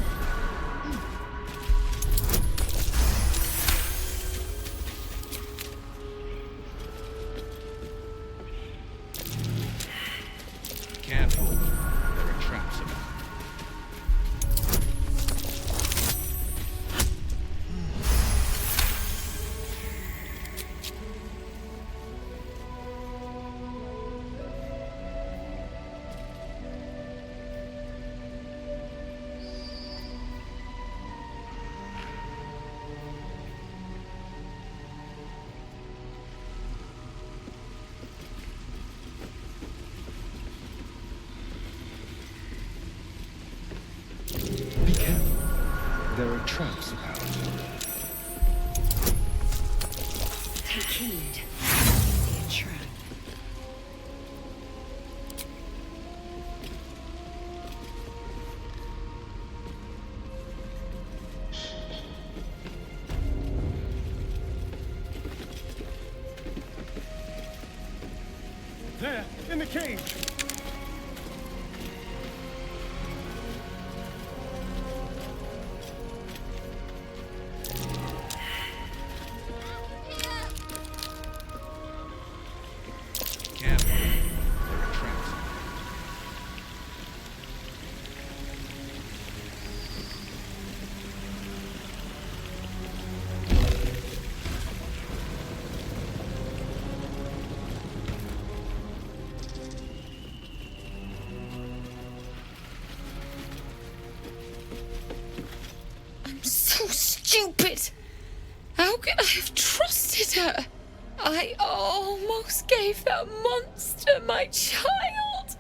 Careful. There are traps about. Be careful. There are traps about. Take heed. See a trap. There, in the cage. Careful. There are traps. I'm so stupid. How could I have trusted her? I almost gave that monster my child.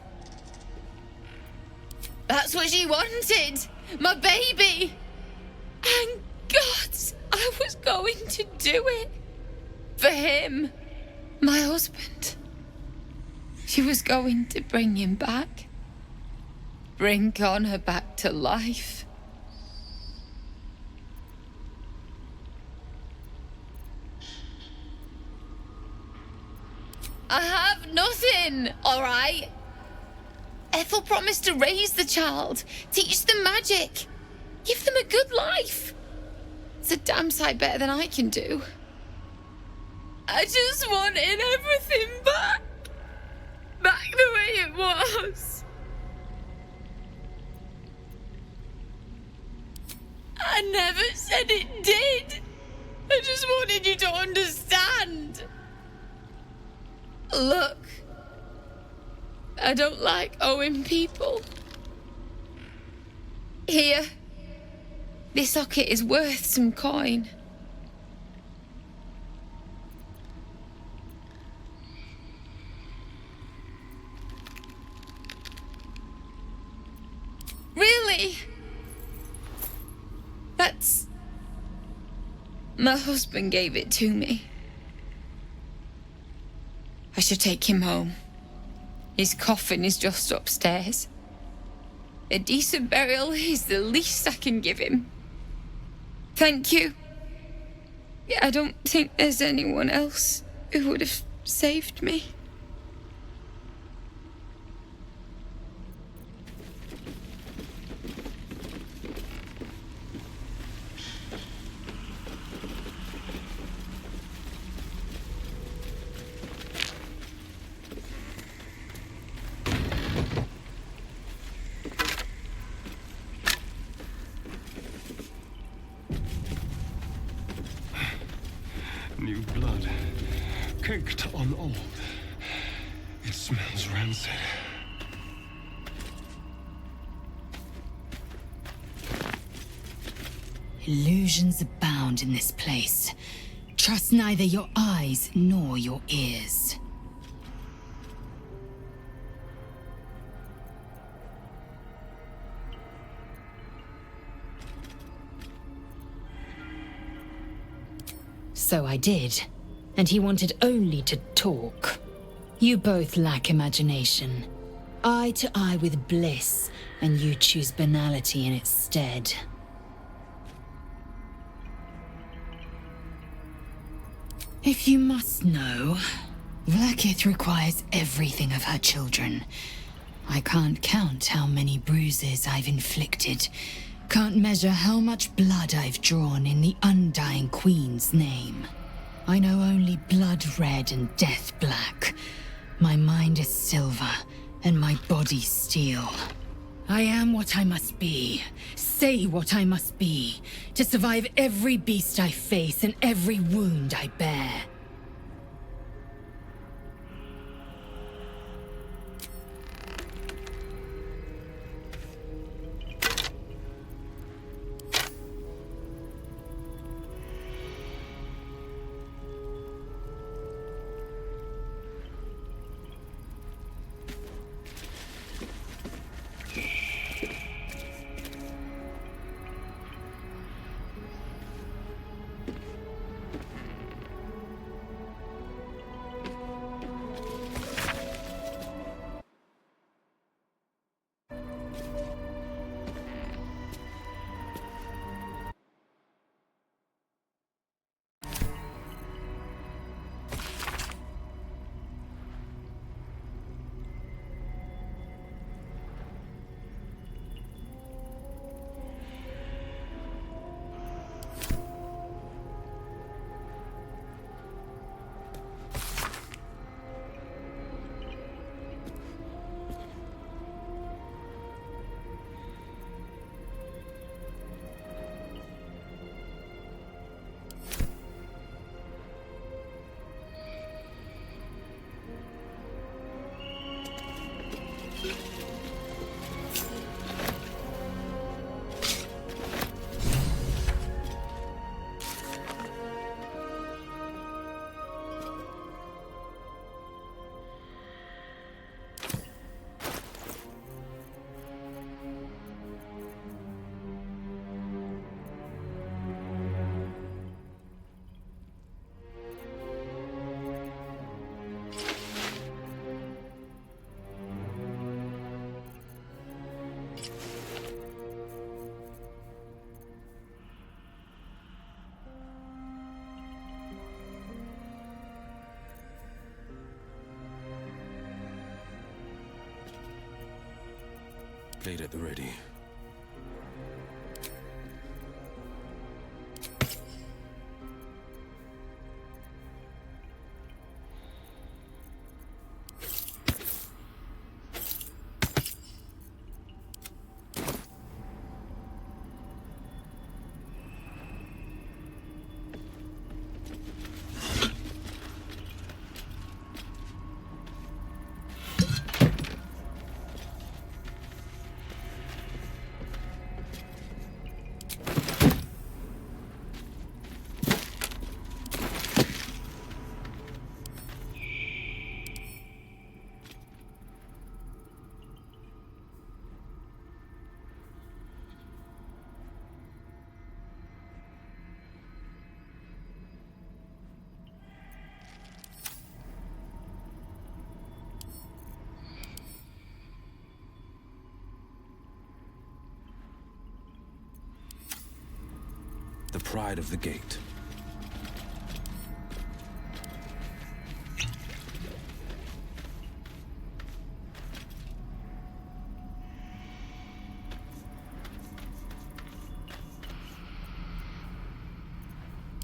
That's what she wanted. My baby. And God, I was going to do it. For him. My husband. She was going to bring him back. Bring Connor back to life. I have nothing, all right? Ethel promised to raise the child, teach them magic, give them a good life. It's a damn sight better than I can do. I just wanted everything back. Back the way it was. I never said it did. I just wanted you to understand. Look, I don't like owing people. Here, this locket is worth some coin. Really? That's... My husband gave it to me. I should take him home. His coffin is just upstairs. A decent burial is the least I can give him. Thank you. I don't think there's anyone else who would have saved me. New blood. Caked on old. It smells rancid. Illusions abound in this place. Trust neither your eyes nor your ears. So I did, and he wanted only to talk. You both lack imagination. Eye to eye with bliss, and you choose banality in its stead. If you must know, Vlaakith requires everything of her children. I can't count how many bruises I've inflicted. Can't measure how much blood I've drawn in the Undying Queen's name. I know only blood red and death black. My mind is silver, and my body steel. I am what I must be, say what I must be, to survive every beast I face and every wound I bear. Blade at the ready. The pride of the gate.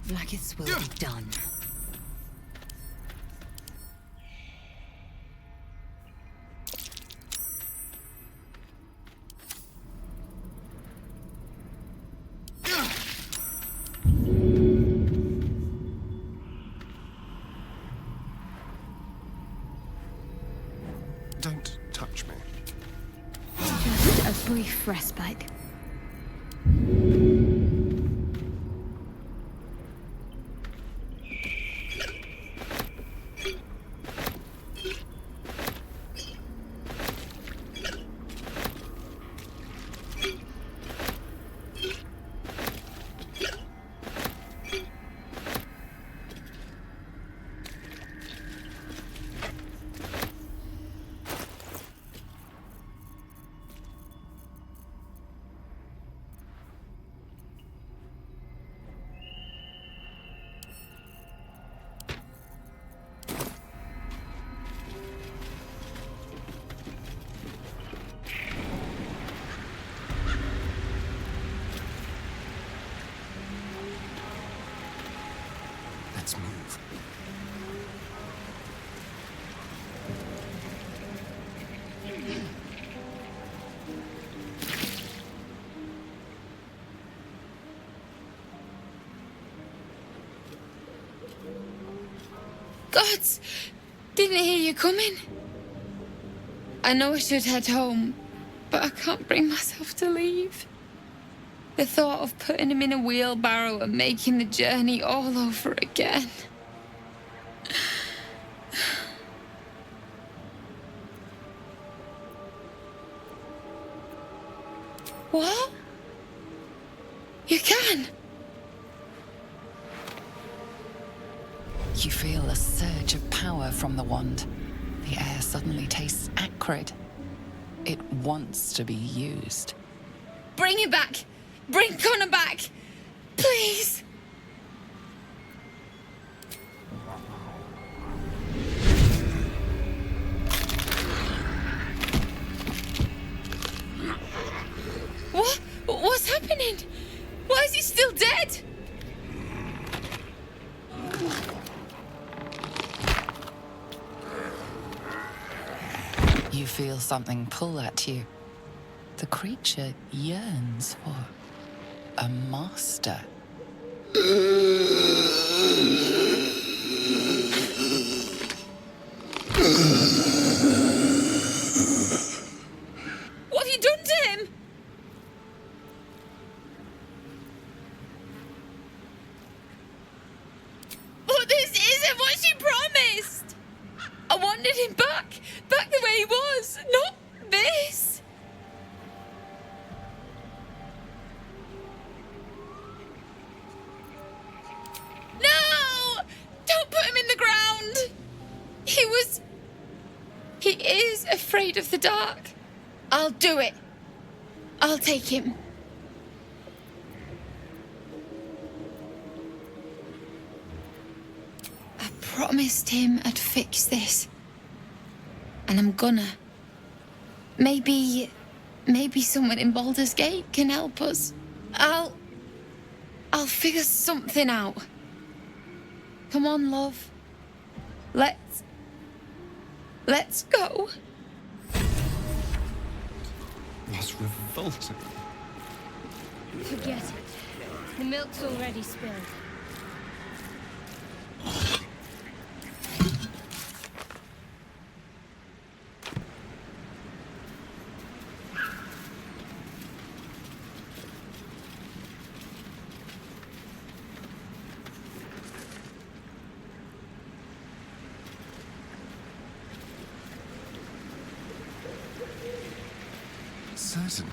Vlaakith's will be done. Don't touch me. Just a brief respite. gods! Didn't hear you coming. I know I should head home, but I can't bring myself to leave. The thought of putting him in a wheelbarrow and making the journey all over again. What? You can? You feel a surge of power from the wand. The air suddenly tastes acrid. It wants to be used. Bring him back! Bring Connor back! Please! What? What's happening? Why is he still dead? You feel something pull at you. The creature yearns for a master. What have you done to him? But this isn't what she promised. I wanted him back the way he was, not this. No! Don't put him in the ground. He is afraid of the dark. I'll do it. I'll take him. I promised him I'd fix this. And I'm gonna. Maybe someone in Baldur's Gate can help us. I'll figure something out. Come on, love. Let's go. Was revolting. Forget it. The milk's already spilled. Certainly.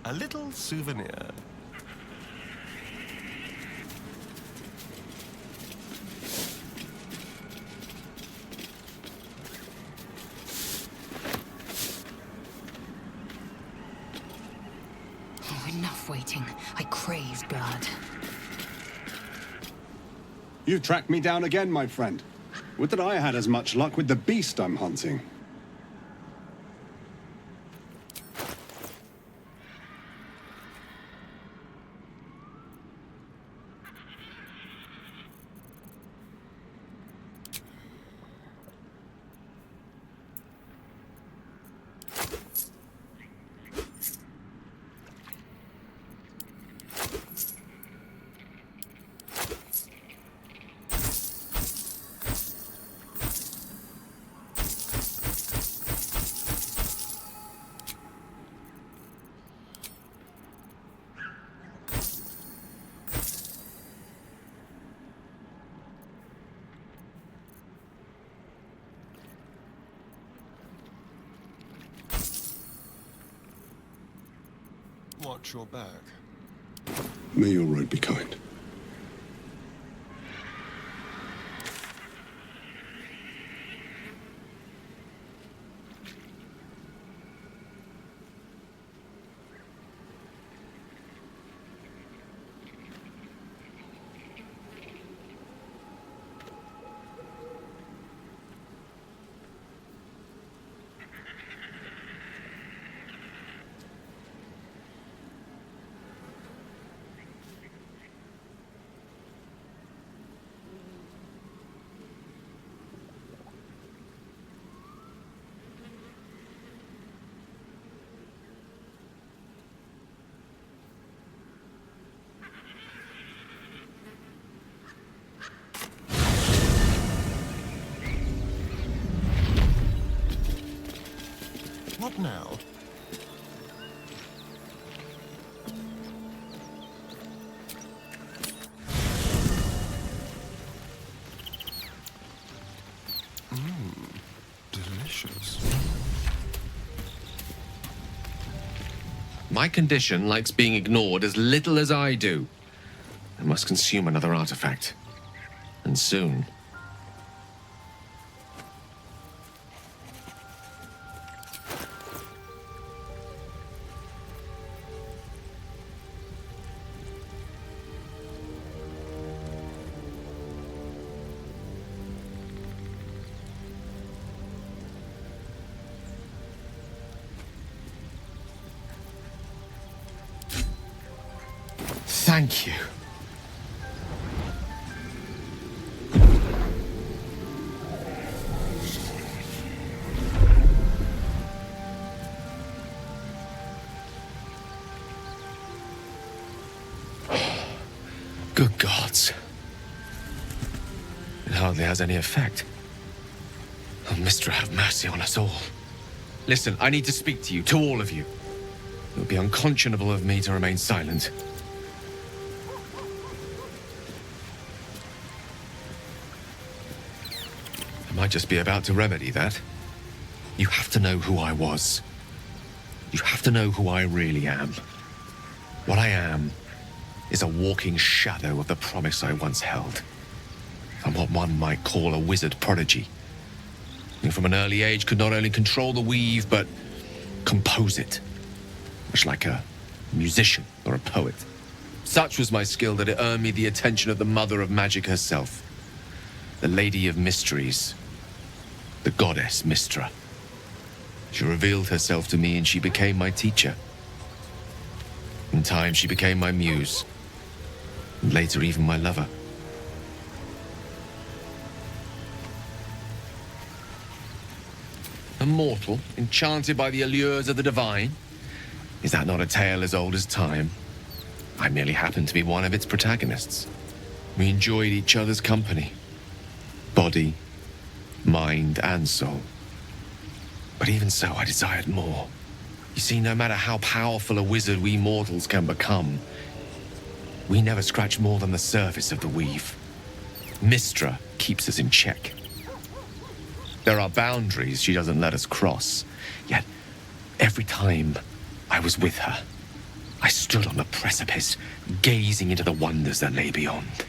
A little souvenir. Oh, enough waiting. I crave blood. You've tracked me down again, my friend. Would that I had as much luck with the beast I'm hunting. Watch your back. May your road be kind. What now? Delicious. My condition likes being ignored as little as I do. I must consume another artifact. And soon. Thank you. Good gods. It hardly has any effect. Oh, Mystra, have mercy on us all. Listen, I need to speak to you, to all of you. It would be unconscionable of me to remain silent. I might just be about to remedy that. You have to know who I was. You have to know who I really am. What I am is a walking shadow of the promise I once held. I'm what one might call a wizard prodigy. Who from an early age could not only control the weave, but compose it. Much like a musician or a poet. Such was my skill that it earned me the attention of the mother of magic herself. The Lady of Mysteries. The goddess Mystra. She revealed herself to me and she became my teacher. In time, she became my muse. And later, even my lover. A mortal, enchanted by the allures of the divine? Is that not a tale as old as time? I merely happened to be one of its protagonists. We enjoyed each other's company. Body, mind, and soul. But even so, I desired more. You see, no matter how powerful a wizard we mortals can become, we never scratch more than the surface of the weave. Mystra keeps us in check. There are boundaries she doesn't let us cross. Yet, every time I was with her, I stood on the precipice, gazing into the wonders that lay beyond.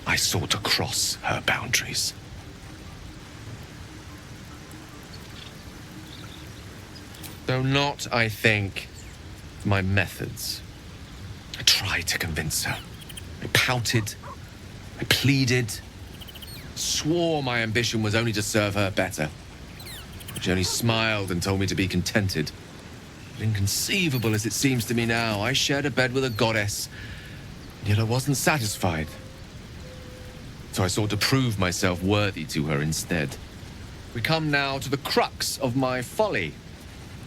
I sought to cross her boundaries. Though not, I think, my methods. I tried to convince her. I pouted. I pleaded. Swore my ambition was only to serve her better. She only smiled and told me to be contented. But inconceivable as it seems to me now, I shared a bed with a goddess, and yet I wasn't satisfied. So I sought to prove myself worthy to her instead. We come now to the crux of my folly.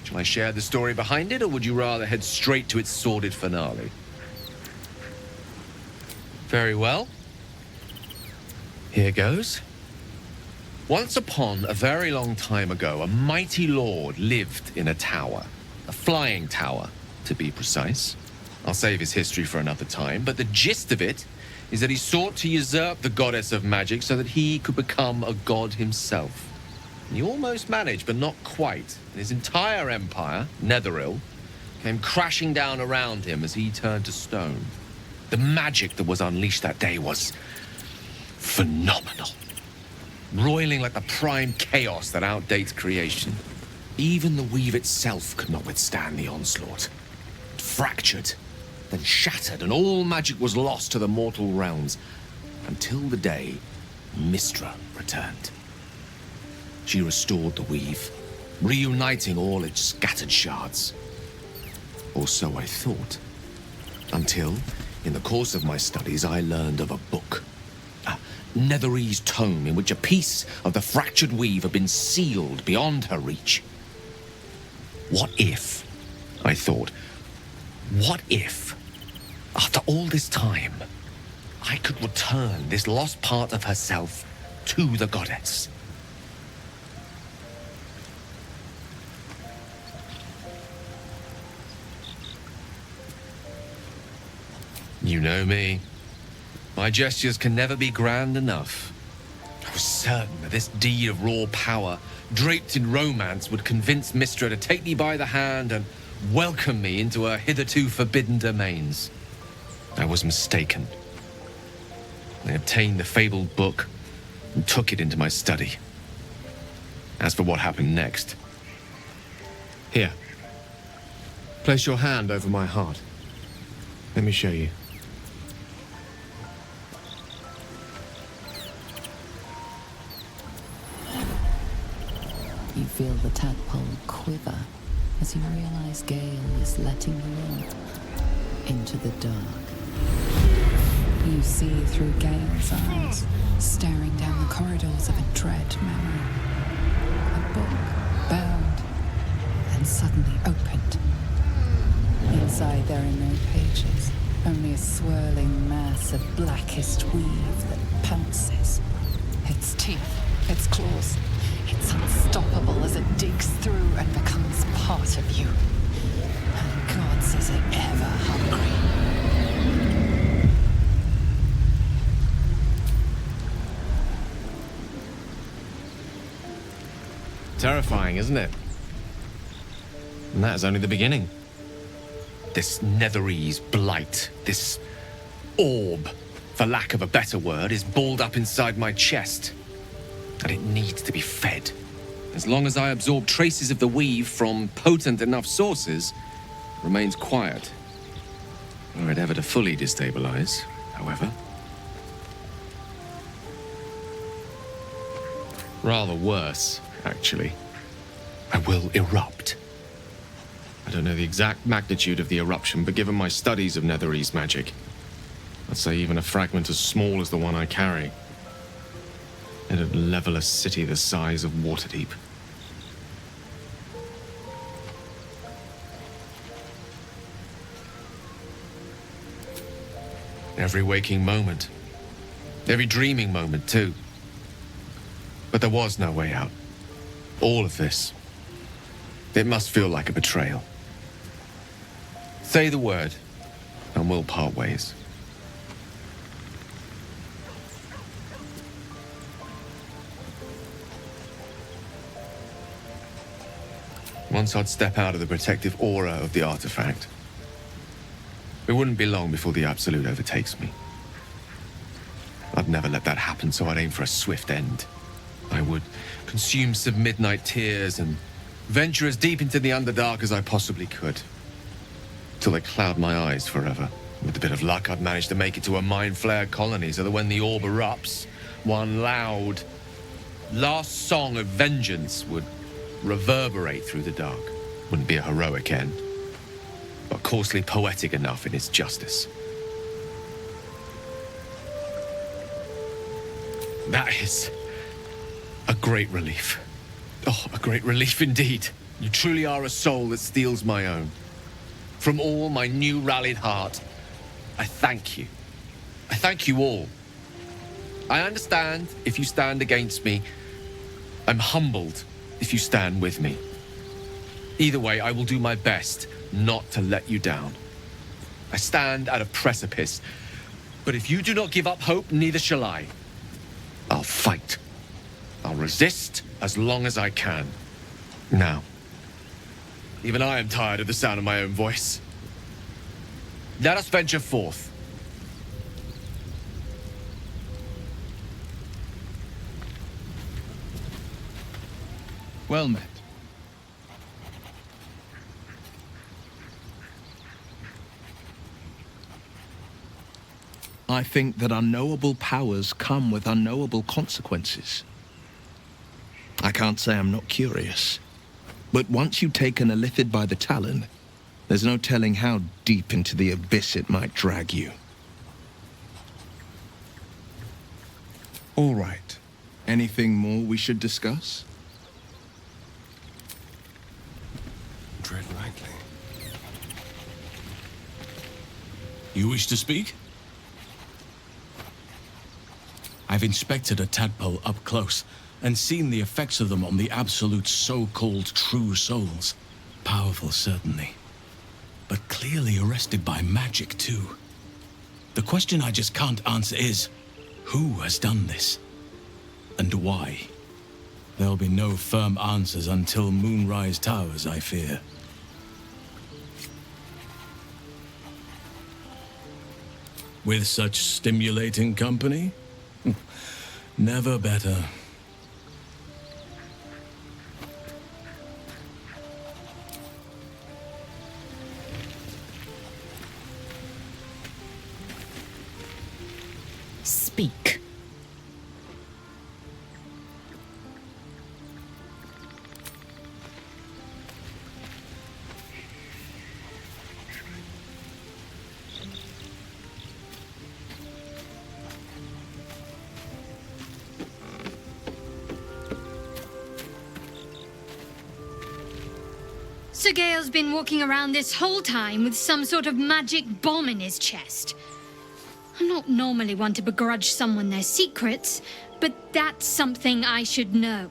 Shall I share the story behind it, or would you rather head straight to its sordid finale? Very well. Here goes. Once upon a very long time ago, a mighty lord lived in a tower. A flying tower, to be precise. I'll save his history for another time, but the gist of it is that he sought to usurp the goddess of magic so that he could become a god himself. And he almost managed, but not quite. And his entire empire, Netheril, came crashing down around him as he turned to stone. The magic that was unleashed that day was phenomenal. Roiling like the prime chaos that outdates creation. Even the weave itself could not withstand the onslaught. It fractured, then shattered, and all magic was lost to the mortal realms until the day Mystra returned. She restored the weave, reuniting all its scattered shards. Or so I thought. Until, in the course of my studies, I learned of a book. A Netherese tome in which a piece of the fractured weave had been sealed beyond her reach. What if, I thought, what if, after all this time, I could return this lost part of herself to the goddess? You know me. My gestures can never be grand enough. I was certain that this deed of raw power, draped in romance, would convince Mystra to take me by the hand and welcome me into her hitherto forbidden domains. I was mistaken. I obtained the fabled book and took it into my study. As for what happened next... Here. Place your hand over my heart. Let me show you. You feel the tadpole quiver as you realize Gale is letting you in, into the dark. You see through Gale's eyes, staring down the corridors of a dread memory. A book, bound, and suddenly opened. Inside there are no pages, only a swirling mass of blackest weave that pounces. Its teeth, its claws, it's unstoppable as it digs through and becomes part of you. And gods, is it ever hungry. Terrifying, isn't it? And that is only the beginning. This Netherese blight, this orb, for lack of a better word, is balled up inside my chest. And it needs to be fed. As long as I absorb traces of the weave from potent enough sources, it remains quiet. Were it ever to fully destabilize, however. Rather worse, actually. I will erupt. I don't know the exact magnitude of the eruption, but given my studies of Netherese magic, I'd say even a fragment as small as the one I carry, it'd level a city the size of Waterdeep. Every waking moment. Every dreaming moment, too. But there was no way out. All of this. It must feel like a betrayal. Say the word, and we'll part ways. Once I'd step out of the protective aura of the artifact, it wouldn't be long before the Absolute overtakes me. I'd never let that happen, so I'd aim for a swift end. I would consume some midnight tears and venture as deep into the Underdark as I possibly could, till they cloud my eyes forever. With a bit of luck, I'd manage to make it to a Mind Flayer colony, so that when the orb erupts, one loud, last song of vengeance would reverberate through the dark. Wouldn't be a heroic end, but coarsely poetic enough in its justice. That is a great relief. Oh, a great relief indeed. You truly are a soul that steals my own. From all my new rallied heart, I thank you. I thank you all. I understand if you stand against me. I'm humbled if you stand with me. Either way, I will do my best not to let you down. I stand at a precipice, but if you do not give up hope, neither shall I. I'll fight. I'll resist as long as I can. Now, Even I am tired of the sound of my own voice. Let us venture forth. Well met. I think that unknowable powers come with unknowable consequences. I can't say I'm not curious, but once you take an illithid by the talon, there's no telling how deep into the abyss it might drag you. All right. Anything more we should discuss? Tread lightly. You wish to speak? I've inspected a tadpole up close and seen the effects of them on the absolute so-called true souls. Powerful, certainly, but clearly arrested by magic, too. The question I just can't answer is, who has done this? And why? There'll be no firm answers until Moonrise Towers, I fear. With such stimulating company? Never better. Speak. Sir Gale's been walking around this whole time with some sort of magic bomb in his chest. I'm not normally one to begrudge someone their secrets, but that's something I should know.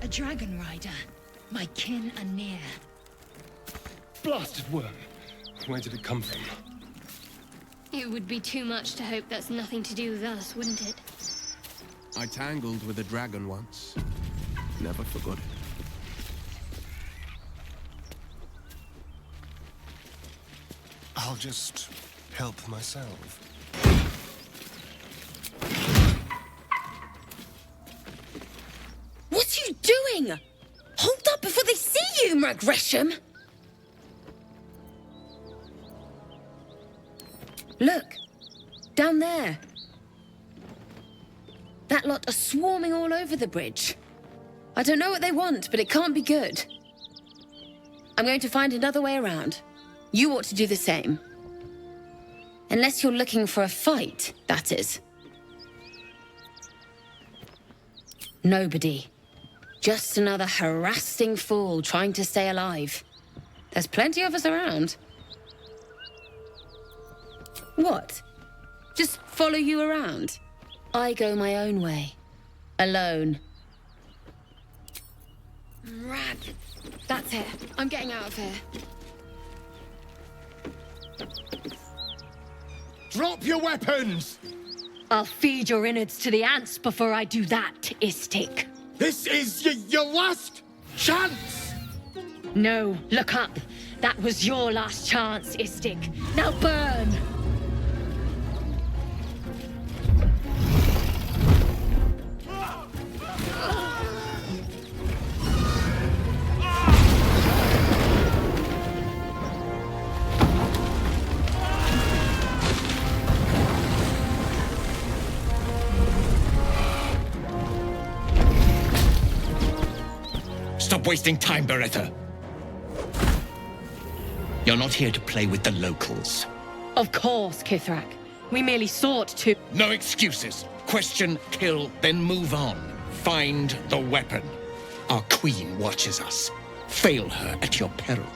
A dragon rider. My kin are near. Blasted worm. Where did it come from? It would be too much to hope that's nothing to do with us, wouldn't it? I tangled with a dragon once. Never forgot it. I'll just help myself. What are you doing? Hold up before they see you, Gresham! Look, down there. That lot are swarming all over the bridge. I don't know what they want, but it can't be good. I'm going to find another way around. You ought to do the same. Unless you're looking for a fight, that is. Nobody. Just another harassing fool trying to stay alive. There's plenty of us around. What? Just follow you around? I go my own way. Alone. Rad. That's it. I'm getting out of here. Drop your weapons! I'll feed your innards to the ants before I do that, Istik. This is your last chance! No, look up. That was your last chance, Istik. Now burn! Stop wasting time, Beretta. You're not here to play with the locals. Of course, Kithrak. We merely sought to... No excuses. Question, kill, then move on. Find the weapon. Our queen watches us. Fail her at your peril.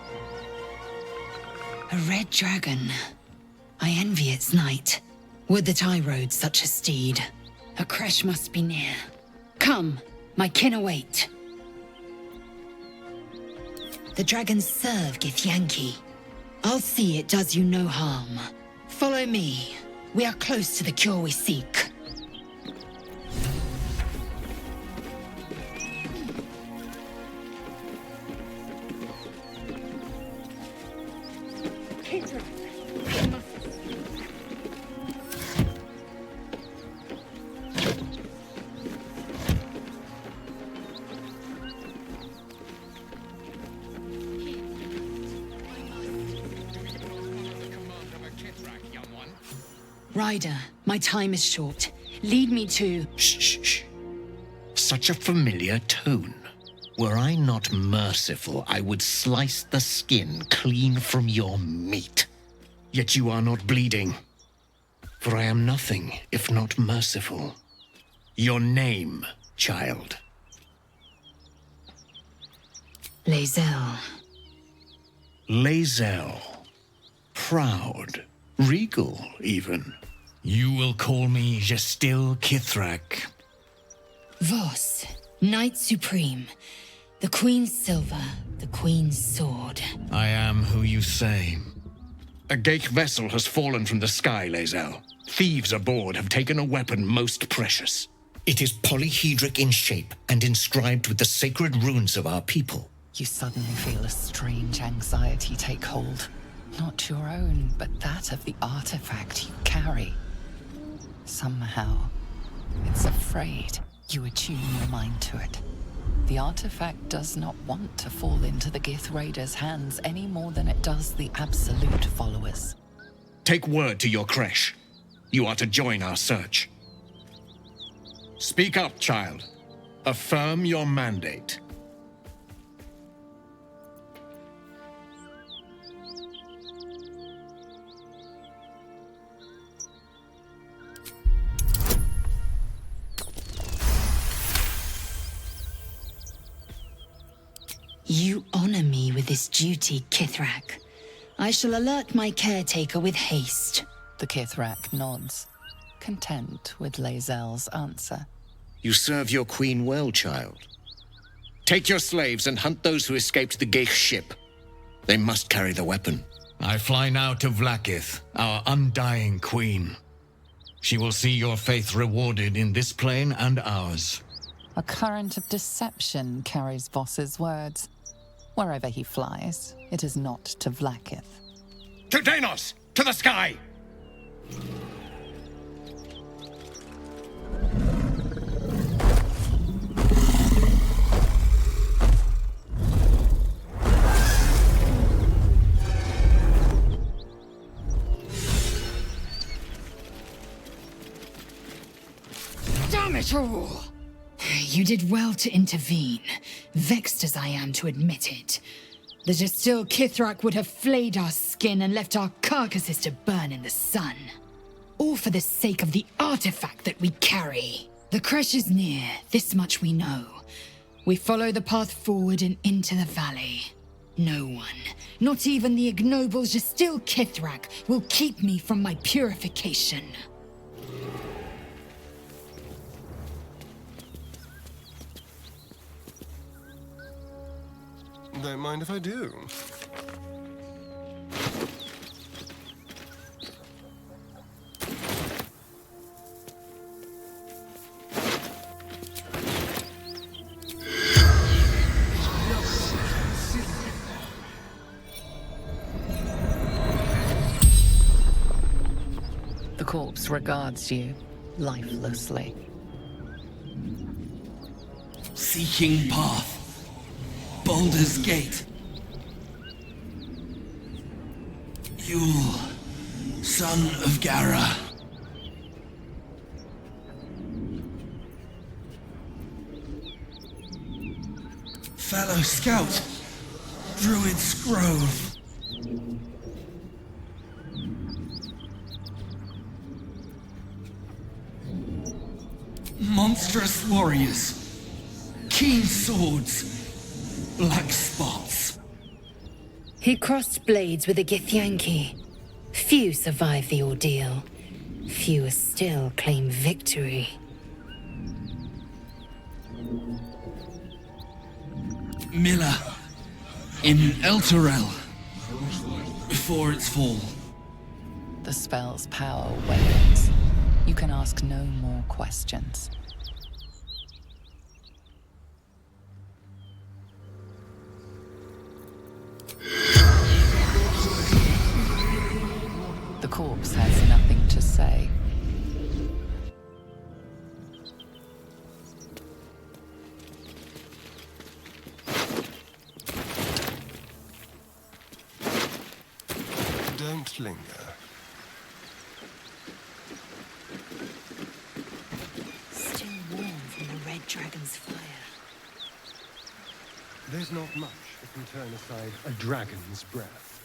A red dragon. I envy its knight. Would that I rode such a steed. A crash must be near. Come, my kin await. The dragons serve Githyanki. I'll see it does you no harm. Follow me. We are close to the cure we seek. Ryder, my time is short. Lead me to... Shh. Such a familiar tone. Were I not merciful, I would slice the skin clean from your meat. Yet you are not bleeding. For I am nothing if not merciful. Your name, child. Lae'zel. Lae'zel. Proud. Regal, even. You will call me Gestil Kithrak. Voss, Knight Supreme. The Queen's silver, the Queen's sword. I am who you say. A Geich vessel has fallen from the sky, Lae'zel. Thieves aboard have taken a weapon most precious. It is polyhedric in shape and inscribed with the sacred runes of our people. You suddenly feel a strange anxiety take hold. Not your own, but that of the artifact you carry. Somehow, it's afraid. You attune your mind to it. The artifact does not want to fall into the Gith Raiders' hands any more than it does the Absolute followers. Take word to your creche. You are to join our search. Speak up, child. Affirm your mandate. You honor me with this duty, Kithrak. I shall alert my caretaker with haste. The Kithrak nods, content with Lae'zel's answer. You serve your queen well, child. Take your slaves and hunt those who escaped the Geich ship. They must carry the weapon. I fly now to Vlaakith, our undying queen. She will see your faith rewarded in this plane and ours. A current of deception carries Voss's words. Wherever he flies, it is not to Vlaakith. To Danos! To the sky! Damn it all! You did well to intervene, vexed as I am to admit it. The Gestil Kithrak would have flayed our skin and left our carcasses to burn in the sun. All for the sake of the artifact that we carry. The creche is near, this much we know. We follow the path forward and into the valley. No one, not even the ignoble Gestil Kithrak, will keep me from my purification. Don't mind if I do. corpse regards you lifelessly. Seeking path. Baldur's Gate. Yule, son of Gara. Fellow scout, Druid's Grove. Monstrous warriors, keen swords, black spots. He crossed blades with a Githyanki. Few survive the ordeal. Fewer still claim victory. Miller, in Elturel, before its fall. The spell's power wakens. You can ask no more questions. The corpse has nothing to say. Don't linger. Still warm from the red dragon's fire. There's not much that can turn aside a dragon's breath.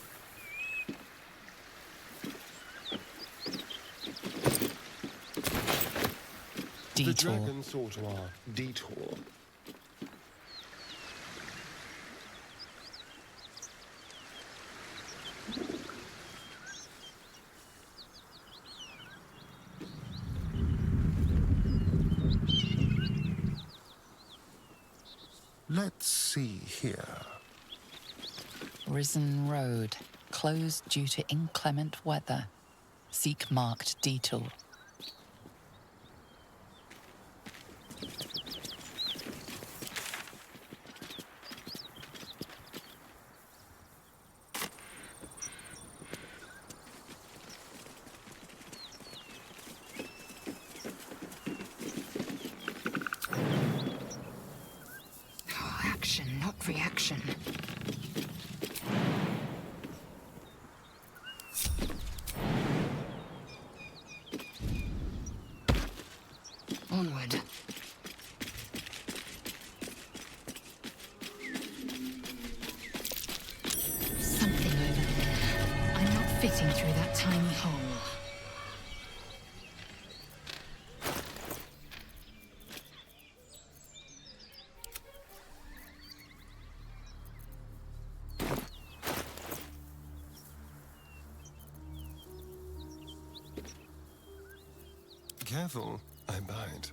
Detour. The dragon saw to our detour. Let's see here. Risen Road, closed due to inclement weather. Seek marked detour. Action, not reaction. Onward. Something over there. I'm not fitting through that tiny hole. Careful, I bite.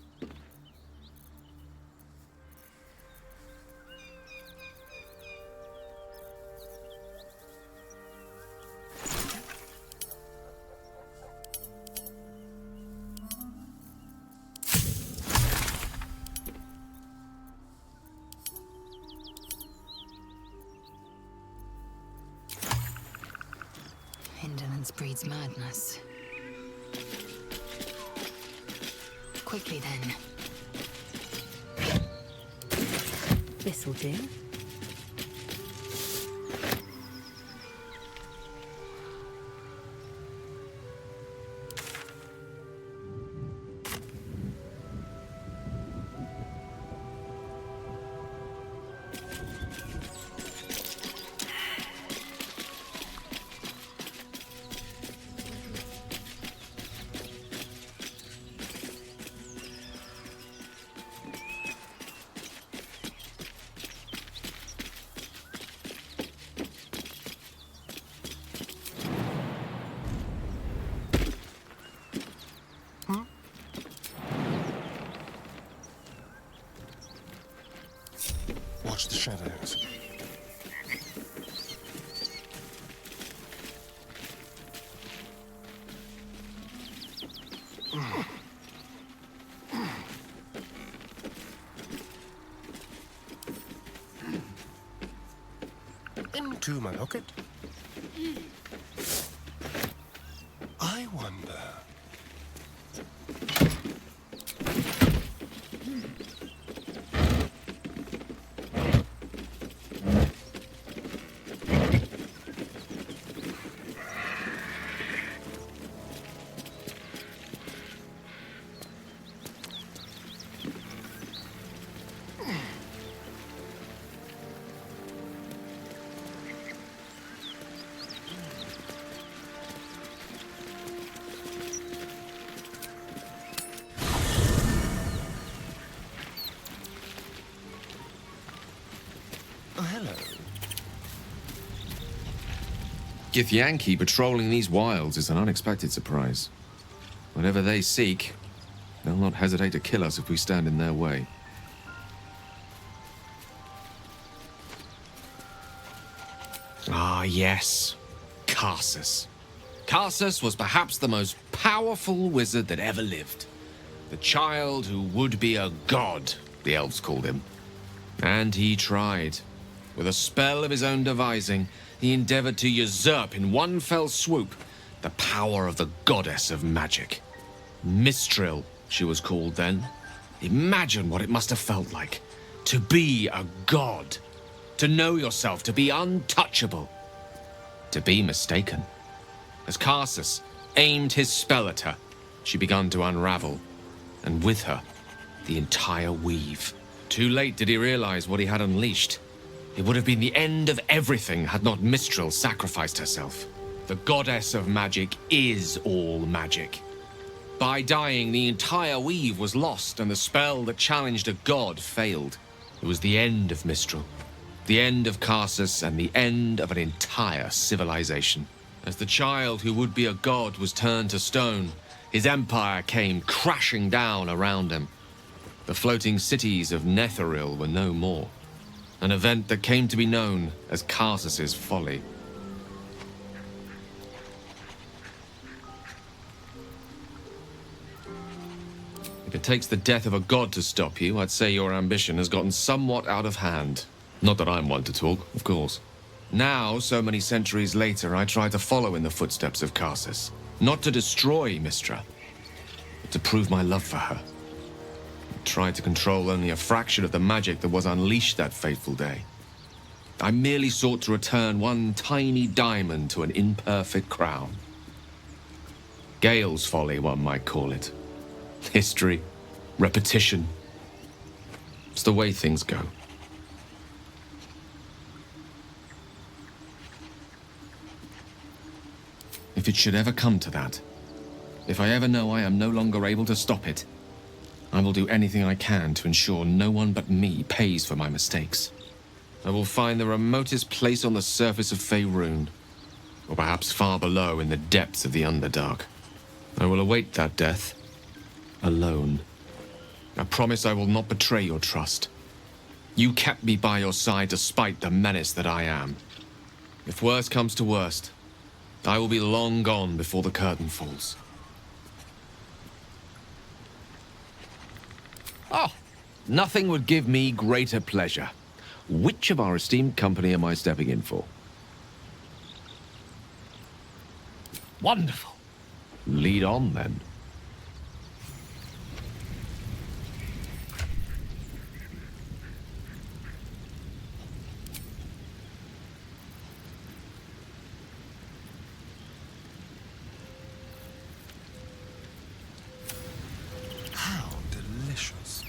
Indolence breeds madness. Quickly then. This'll do. Watch the shadows. Into my pocket. I wonder, Githyanki patrolling these wilds is an unexpected surprise. Whatever they seek, they'll not hesitate to kill us if we stand in their way. Ah, yes. Karsus. Karsus was perhaps the most powerful wizard that ever lived. The child who would be a god, the elves called him. And he tried. With a spell of his own devising, he endeavored to usurp in one fell swoop the power of the goddess of magic. Mistril, she was called then. Imagine what it must have felt like to be a god, to know yourself, to be untouchable, to be mistaken. As Karsus aimed his spell at her, she began to unravel, and with her, the entire weave. Too late did he realize what he had unleashed. It would have been the end of everything had not Mistril sacrificed herself. The goddess of magic is all magic. By dying, the entire weave was lost, and the spell that challenged a god failed. It was the end of Mistril, the end of Karsus, and the end of an entire civilization. As the child who would be a god was turned to stone, his empire came crashing down around him. The floating cities of Netheril were no more. An event that came to be known as Karsus's folly. If it takes the death of a god to stop you, I'd say your ambition has gotten somewhat out of hand. Not that I'm one to talk, of course. Now, so many centuries later, I try to follow in the footsteps of Karsus. Not to destroy Mystra, but to prove my love for her. I tried to control only a fraction of the magic that was unleashed that fateful day. I merely sought to return one tiny diamond to an imperfect crown. Gale's folly, one might call it. History, repetition. It's the way things go. If it should ever come to that, if I ever know I am no longer able to stop it, I will do anything I can to ensure no one but me pays for my mistakes. I will find the remotest place on the surface of Faerun, or perhaps far below in the depths of the Underdark. I will await that death, alone. I promise I will not betray your trust. You kept me by your side despite the menace that I am. If worst comes to worst, I will be long gone before the curtain falls. Oh, nothing would give me greater pleasure. Which of our esteemed company am I stepping in for? Wonderful. Lead on, then. How delicious.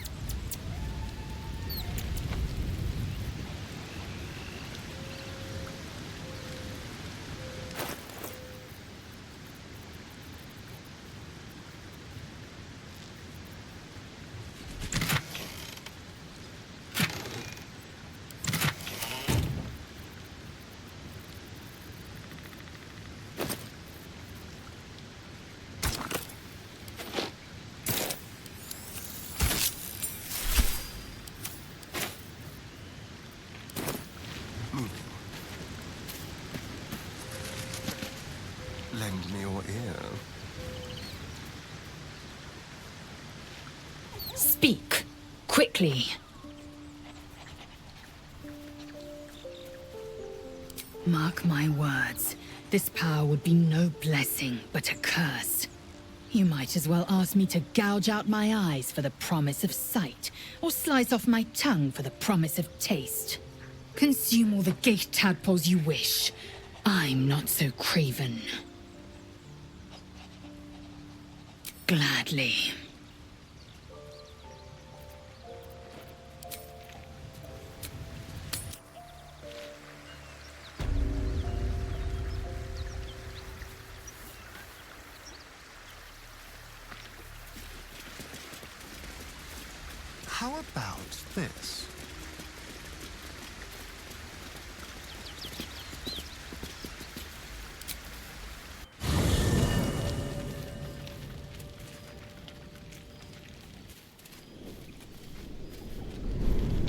Lend me your ear. Speak, quickly. Mark my words, this power would be no blessing, but a curse. You might as well ask me to gouge out my eyes for the promise of sight, or slice off my tongue for the promise of taste. Consume all the gate tadpoles you wish. I'm not so craven. Gladly. How about this?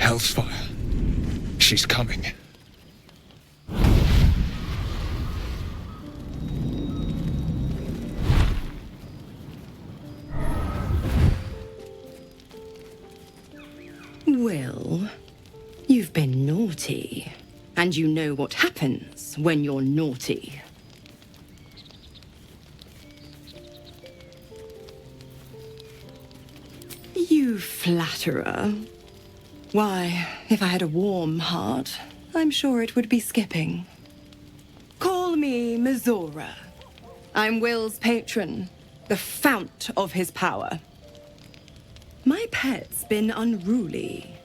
Hellsfire. She's coming. Will, you've been naughty, and you know what happens when you're naughty. You flatterer. Why, if I had a warm heart, I'm sure it would be skipping. Call me Mizora. I'm Will's patron, the fount of his power. My pet's been unruly,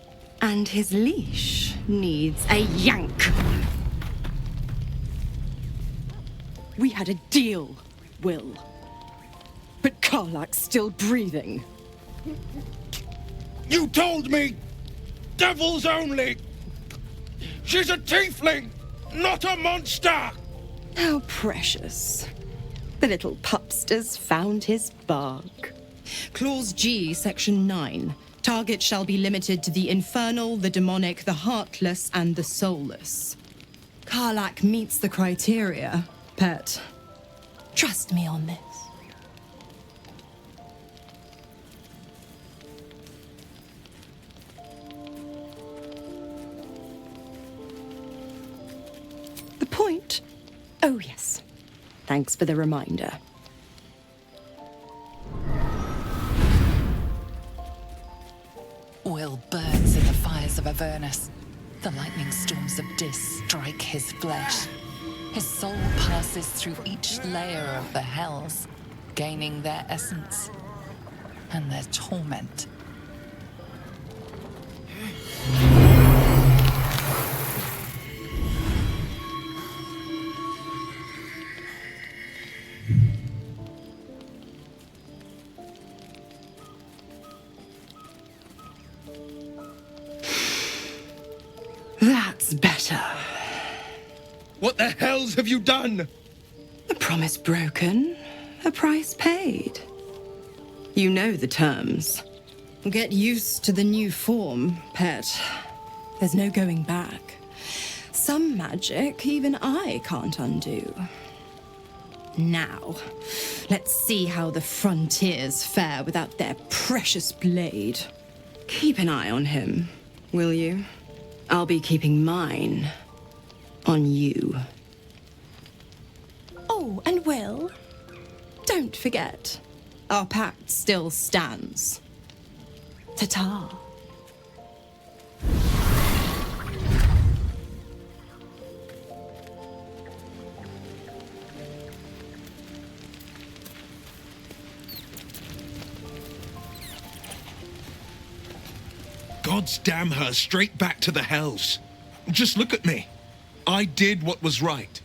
and his leash needs a yank. We had a deal, Will. But Karlak's still breathing. You told me! Devils only! She's a tiefling, not a monster! How precious. The little pupster's found his bark. Clause G, Section 9. Target shall be limited to the infernal, the demonic, the heartless, and the soulless. Karlak meets the criteria, pet. Trust me on this. The point? Oh, yes. Thanks for the reminder. Will burns in the fires of Avernus. The lightning storms of Dis strike his flesh. His soul passes through each layer of the hells, gaining their essence and their torment. That's better. What the hells have you done? A promise broken, a price paid. You know the terms. Get used to the new form, pet. There's no going back. Some magic even I can't undo. Now, let's see how the frontiers fare without their precious blade. Keep an eye on him, will you? I'll be keeping mine on you. Oh, and Will, don't forget, our pact still stands. Ta-ta. Gods damn her, straight back to the hells. Just look at me. I did what was right,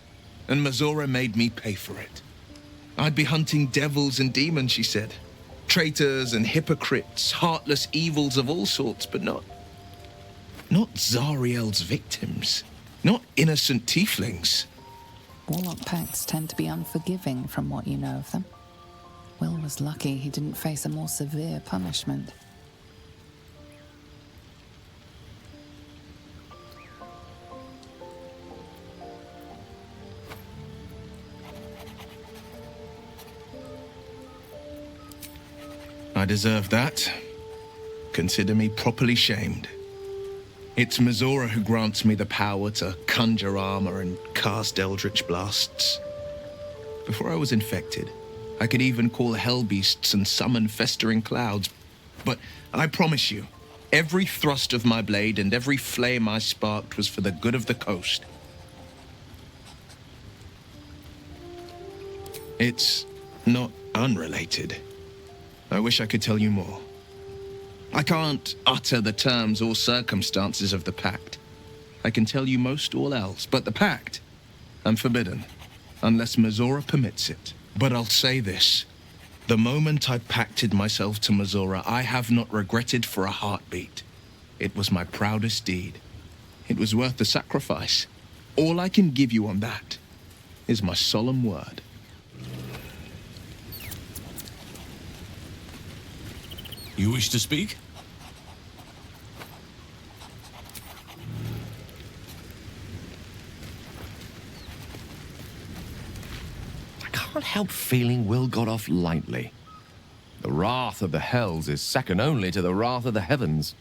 and Mizora made me pay for it. I'd be hunting devils and demons, she said. Traitors and hypocrites, heartless evils of all sorts, but not Zariel's victims. Not innocent tieflings. Warlock pacts tend to be unforgiving from what you know of them. Will was lucky he didn't face a more severe punishment. I deserve that. Consider me properly shamed. It's Mizora who grants me the power to conjure armor and cast eldritch blasts. Before I was infected, I could even call hell beasts and summon festering clouds. But I promise you, every thrust of my blade and every flame I sparked was for the good of the coast. It's not unrelated. I wish I could tell you more. I can't utter the terms or circumstances of the pact. I can tell you most all else, but the pact, I'm forbidden, unless Mizora permits it. But I'll say this. The moment I pacted myself to Mizora, I have not regretted for a heartbeat. It was my proudest deed. It was worth the sacrifice. All I can give you on that is my solemn word. You wish to speak? help feeling Will got off lightly. The wrath of the hells is second only to the wrath of the heavens.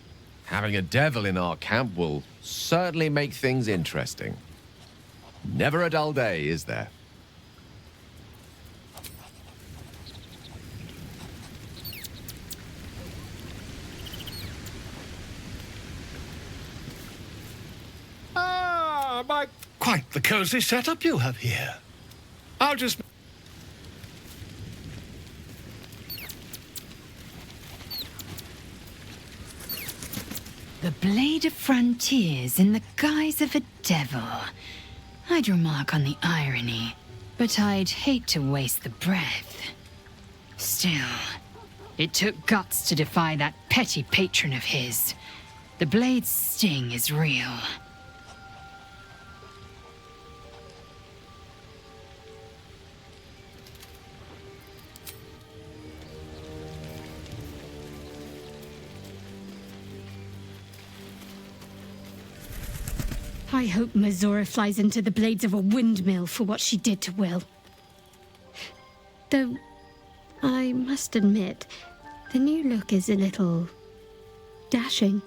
Having a devil in our camp will certainly make things interesting. Never a dull day, is there? My, quite the cozy setup you have here. I'll just... The Blade of Frontiers in the guise of a devil. I'd remark on the irony, but I'd hate to waste the breath. Still, it took guts to defy that petty patron of his. The Blade's sting is real. I hope Mazora flies into the blades of a windmill for what she did to Will. Though, I must admit, the new look is a little dashing.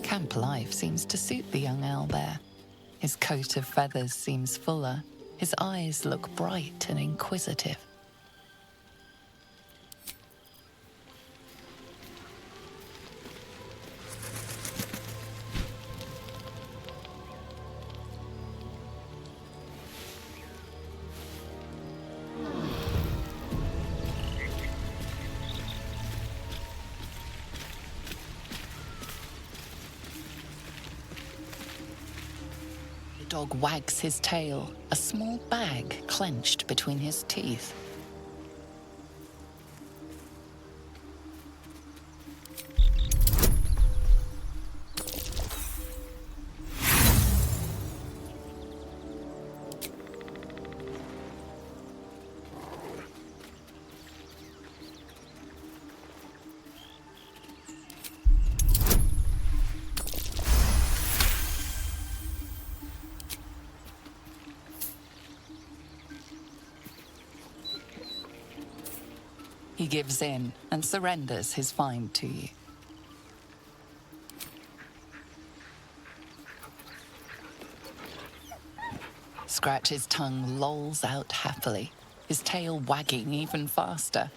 Camp life seems to suit the young owlbear. His coat of feathers seems fuller. His eyes look bright and inquisitive. The dog wags his tail, a small bag clenched between his teeth. He gives in and surrenders his find to you. Scratch's tongue lolls out happily, his tail wagging even faster.